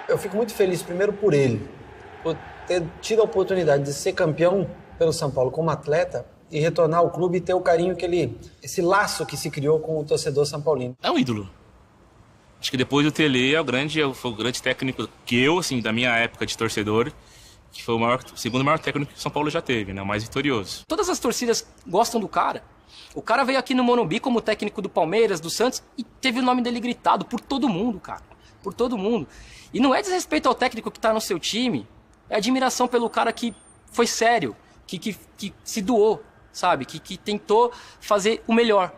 Eu fico muito feliz, primeiro, por ele, por ter tido a oportunidade de ser campeão pelo São Paulo como atleta e retornar ao clube e ter o carinho esse laço que se criou com o torcedor são paulino. É um ídolo. Acho que depois do Tele foi o grande técnico que eu, assim, da minha época de torcedor, que foi o segundo maior técnico que o São Paulo já teve, né? O mais vitorioso. Todas as torcidas gostam do cara. O cara veio aqui no Morumbi como técnico do Palmeiras, do Santos, e teve o nome dele gritado por todo mundo, cara. Por todo mundo. E não é desrespeito ao técnico que tá no seu time, é admiração pelo cara que foi sério, que se doou, sabe? Que tentou fazer o melhor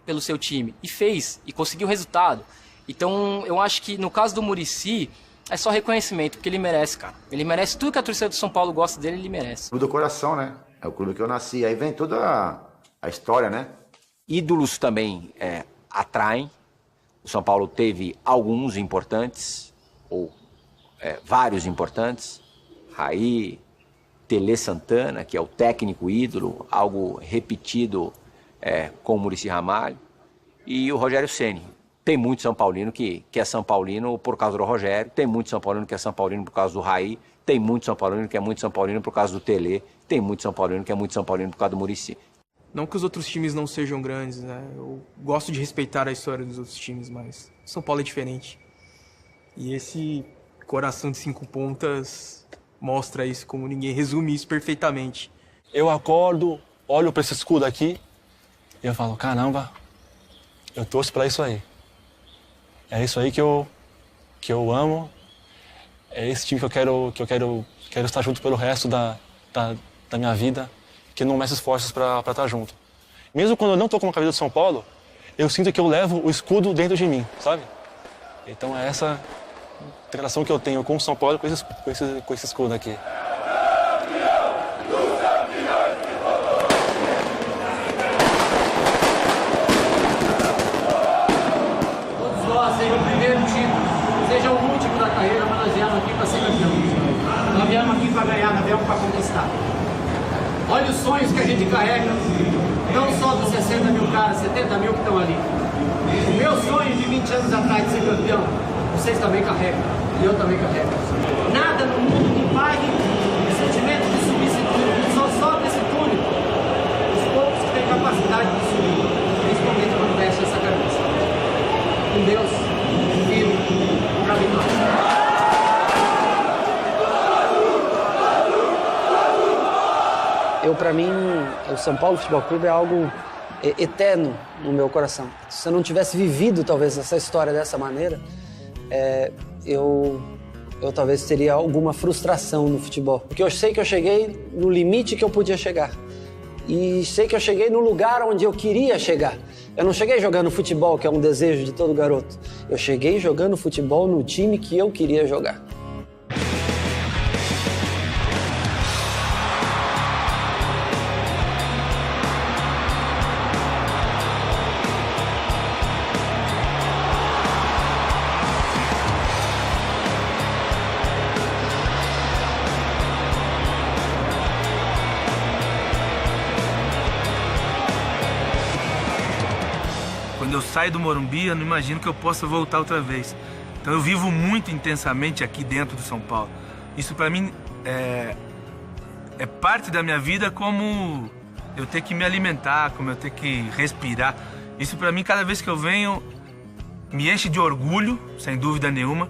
pelo seu time. E fez, e conseguiu o resultado. Então, eu acho que no caso do Muricy, é só reconhecimento, porque ele merece, cara. Ele merece tudo que a torcida do São Paulo gosta dele, ele merece. Clube do coração, né? É o clube que eu nasci. Aí vem toda a história, né? Ídolos também atraem. O São Paulo teve alguns importantes, ou vários importantes. Raí, Tele Santana, que é o técnico ídolo, algo repetido com o Muricy Ramalho. E o Rogério Ceni. Tem muito São Paulino que é São Paulino por causa do Rogério, tem muito São Paulino que é São Paulino por causa do Raí, tem muito São Paulino que é muito São Paulino por causa do Tele, tem muito São Paulino que é muito São Paulino por causa do Muricy. Não que os outros times não sejam grandes, né? Eu gosto de respeitar a história dos outros times, mas São Paulo é diferente. E esse coração de 5 pontas mostra isso como ninguém, resume isso perfeitamente. Eu acordo, olho para esse escudo aqui e eu falo, caramba, eu torço para isso aí. É isso aí que eu amo, é esse time que eu quero estar junto pelo resto da minha vida, que não meça esforços para estar junto. Mesmo quando eu não estou com a camisa do São Paulo, eu sinto que eu levo o escudo dentro de mim, sabe? Então é essa relação que eu tenho com o São Paulo, com esse escudo aqui. Seja o primeiro título, seja o último da carreira, mas nós viemos aqui para ser campeão. Olha os sonhos que a gente carrega, não só dos 60 mil caras, 70 mil que estão ali. O meu sonho de 20 anos atrás de ser campeão, vocês também carregam, e eu também carrego. Nada no mundo que pague o sentimento de subir esse túnel. Só sobe esse túnel os poucos que têm capacidade de subir, principalmente quando veste essa camisa. Com Deus, vivo, pra vitória. Para mim, o São Paulo Futebol Clube é algo eterno no meu coração. Se eu não tivesse vivido, talvez, essa história dessa maneira, eu talvez teria alguma frustração no futebol. Porque eu sei que eu cheguei no limite que eu podia chegar. E sei que eu cheguei no lugar onde eu queria chegar. Eu não cheguei jogando futebol, que é um desejo de todo garoto. Eu cheguei jogando futebol no time que eu queria jogar. Quando eu saio do Morumbi, eu não imagino que eu possa voltar outra vez. Então eu vivo muito intensamente aqui dentro do São Paulo. Isso para mim é parte da minha vida, como eu ter que me alimentar, como eu ter que respirar. Isso para mim, cada vez que eu venho, me enche de orgulho, sem dúvida nenhuma.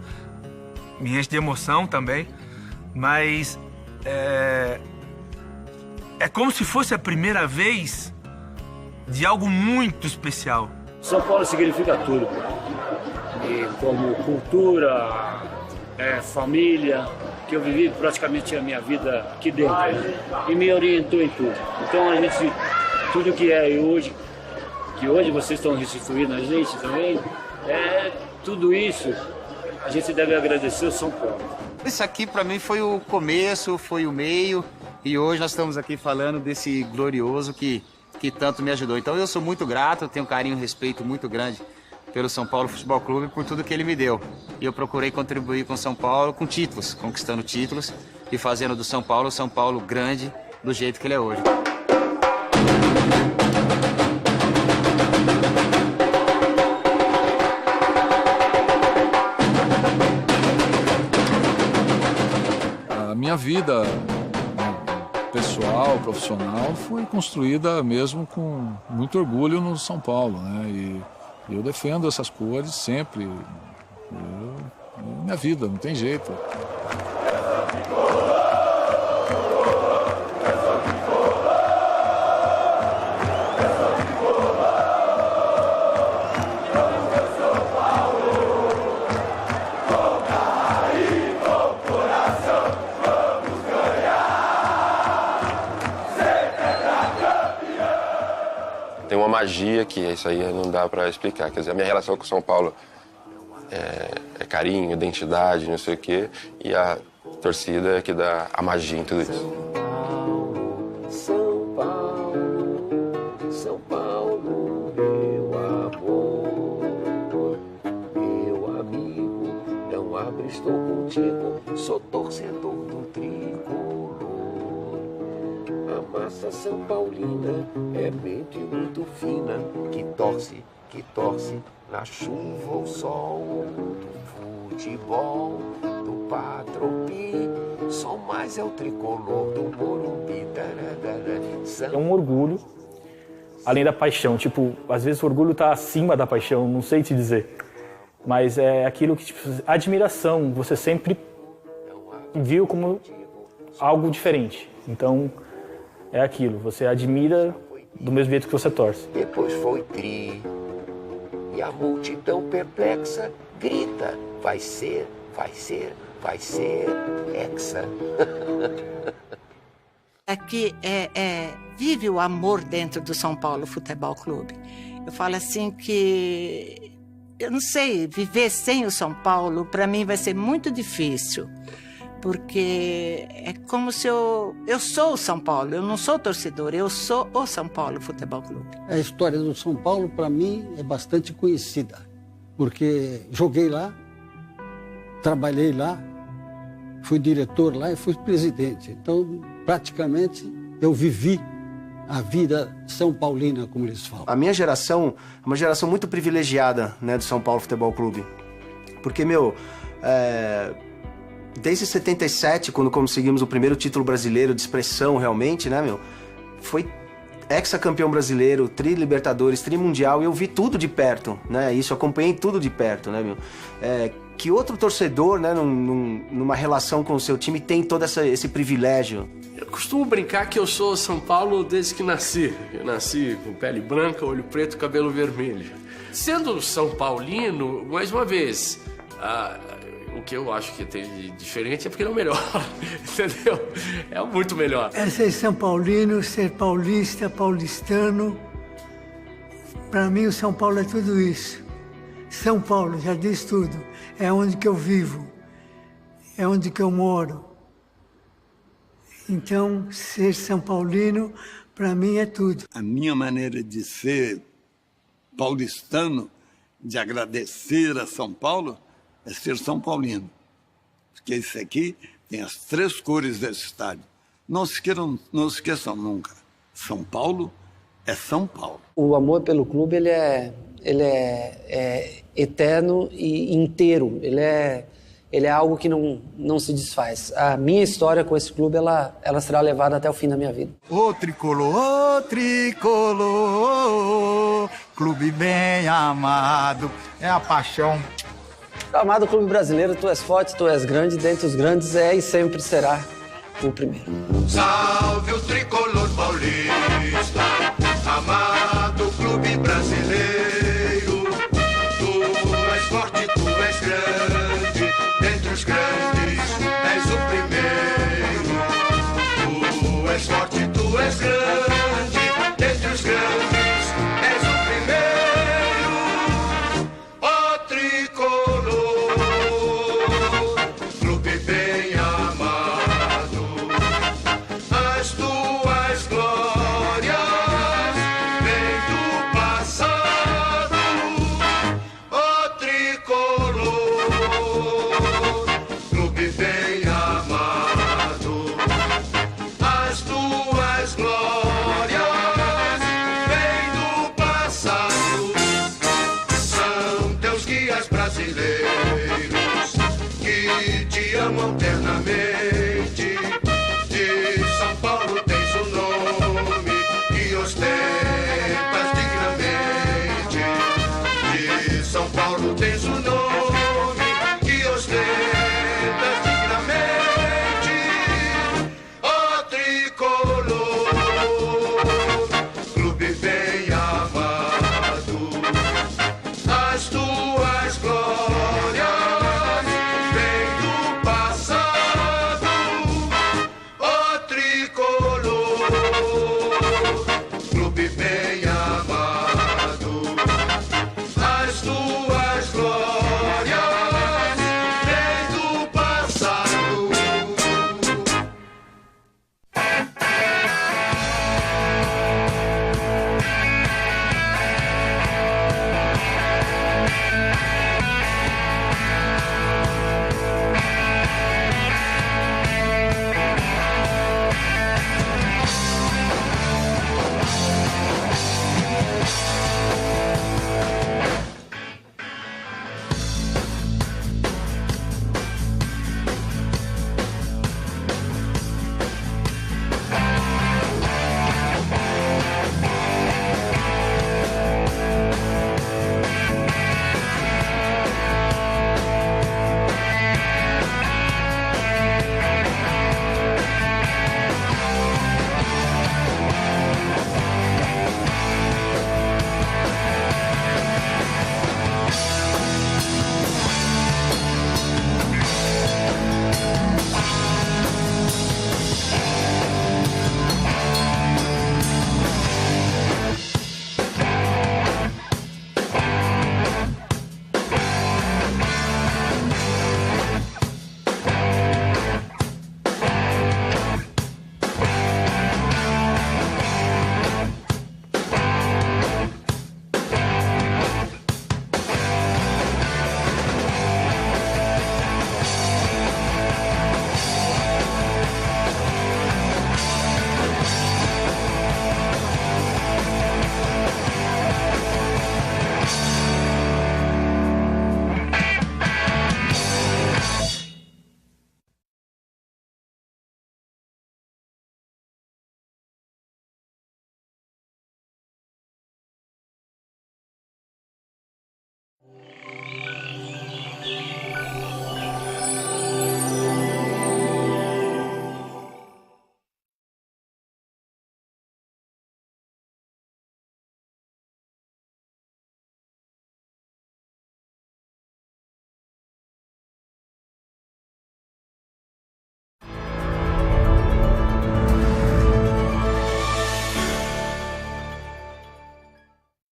Me enche de emoção também. Mas é como se fosse a primeira vez de algo muito especial. São Paulo significa tudo. E como cultura, família, que eu vivi praticamente a minha vida aqui dentro, né? E me orientou em tudo. Então a gente, tudo que é hoje, que hoje vocês estão restituindo a gente também, tudo isso a gente deve agradecer ao São Paulo. Isso aqui para mim foi o começo, foi o meio, e hoje nós estamos aqui falando desse glorioso que tanto me ajudou. Então eu sou muito grato, eu tenho um carinho e respeito muito grande pelo São Paulo Futebol Clube, por tudo que ele me deu. E eu procurei contribuir com o São Paulo com títulos, conquistando títulos e fazendo do São Paulo grande do jeito que ele é hoje. A minha vida pessoal, profissional, foi construída mesmo com muito orgulho no São Paulo, né? E eu defendo essas cores sempre. Minha vida, não tem jeito. Tem uma magia que isso aí não dá para explicar. Quer dizer, a minha relação com o São Paulo é carinho, identidade, não sei o quê. E a torcida é que dá a magia em tudo isso. São Paulo, meu amor, meu amigo, não abro, estou contigo, sou torcedor do tricolor. A massa São Paulina é mente muito fina, que torce na chuva ou sol, do futebol, do Patropi, só mais é o tricolor do Morumbi. É um orgulho, além da paixão. Tipo, às vezes o orgulho está acima da paixão, não sei te dizer. Mas é aquilo que, tipo, admiração, você sempre viu como algo diferente. Então, é aquilo, você admira do mesmo jeito que você torce. Depois foi tri, e a multidão perplexa grita, vai ser hexa. Aqui vive o amor dentro do São Paulo Futebol Clube. Eu falo assim que, eu não sei, viver sem o São Paulo, para mim vai ser muito difícil. Porque é como se eu sou o São Paulo, eu não sou torcedor, eu sou o São Paulo Futebol Clube. A história do São Paulo, para mim, é bastante conhecida, porque joguei lá, trabalhei lá, fui diretor lá e fui presidente. Então, praticamente eu vivi a vida São Paulina, como eles falam. A minha geração é uma geração muito privilegiada, né, do São Paulo Futebol Clube. Porque, desde 77, quando conseguimos o primeiro título brasileiro de expressão realmente, né, foi hexacampeão brasileiro, tri-libertadores, tri-mundial, e eu vi tudo de perto, né, isso, eu acompanhei tudo de perto, né, que outro torcedor, né, numa relação com o seu time tem todo esse privilégio. Eu costumo brincar que eu sou São Paulo desde que nasci. Eu nasci com pele branca, olho preto, cabelo vermelho. Sendo São Paulino, mais uma vez, o que eu acho que tem de diferente é porque ele é o melhor, entendeu? É muito melhor. É ser São Paulino, ser paulista, paulistano. Para mim, o São Paulo é tudo isso. São Paulo, já diz tudo. É onde que eu vivo, é onde que eu moro. Então, ser São Paulino, para mim, é tudo. A minha maneira de ser paulistano, de agradecer a São Paulo, é ser São Paulino. Porque isso aqui tem as 3 cores desse estádio. Não se esqueçam nunca. São Paulo é São Paulo. O amor pelo clube, ele é eterno e inteiro. Ele é algo que não se desfaz. A minha história com esse clube, ela será levada até o fim da minha vida. Ô tricolor, clube bem amado, é a paixão. Amado clube brasileiro, tu és forte, tu és grande, dentre os grandes é e sempre será o primeiro.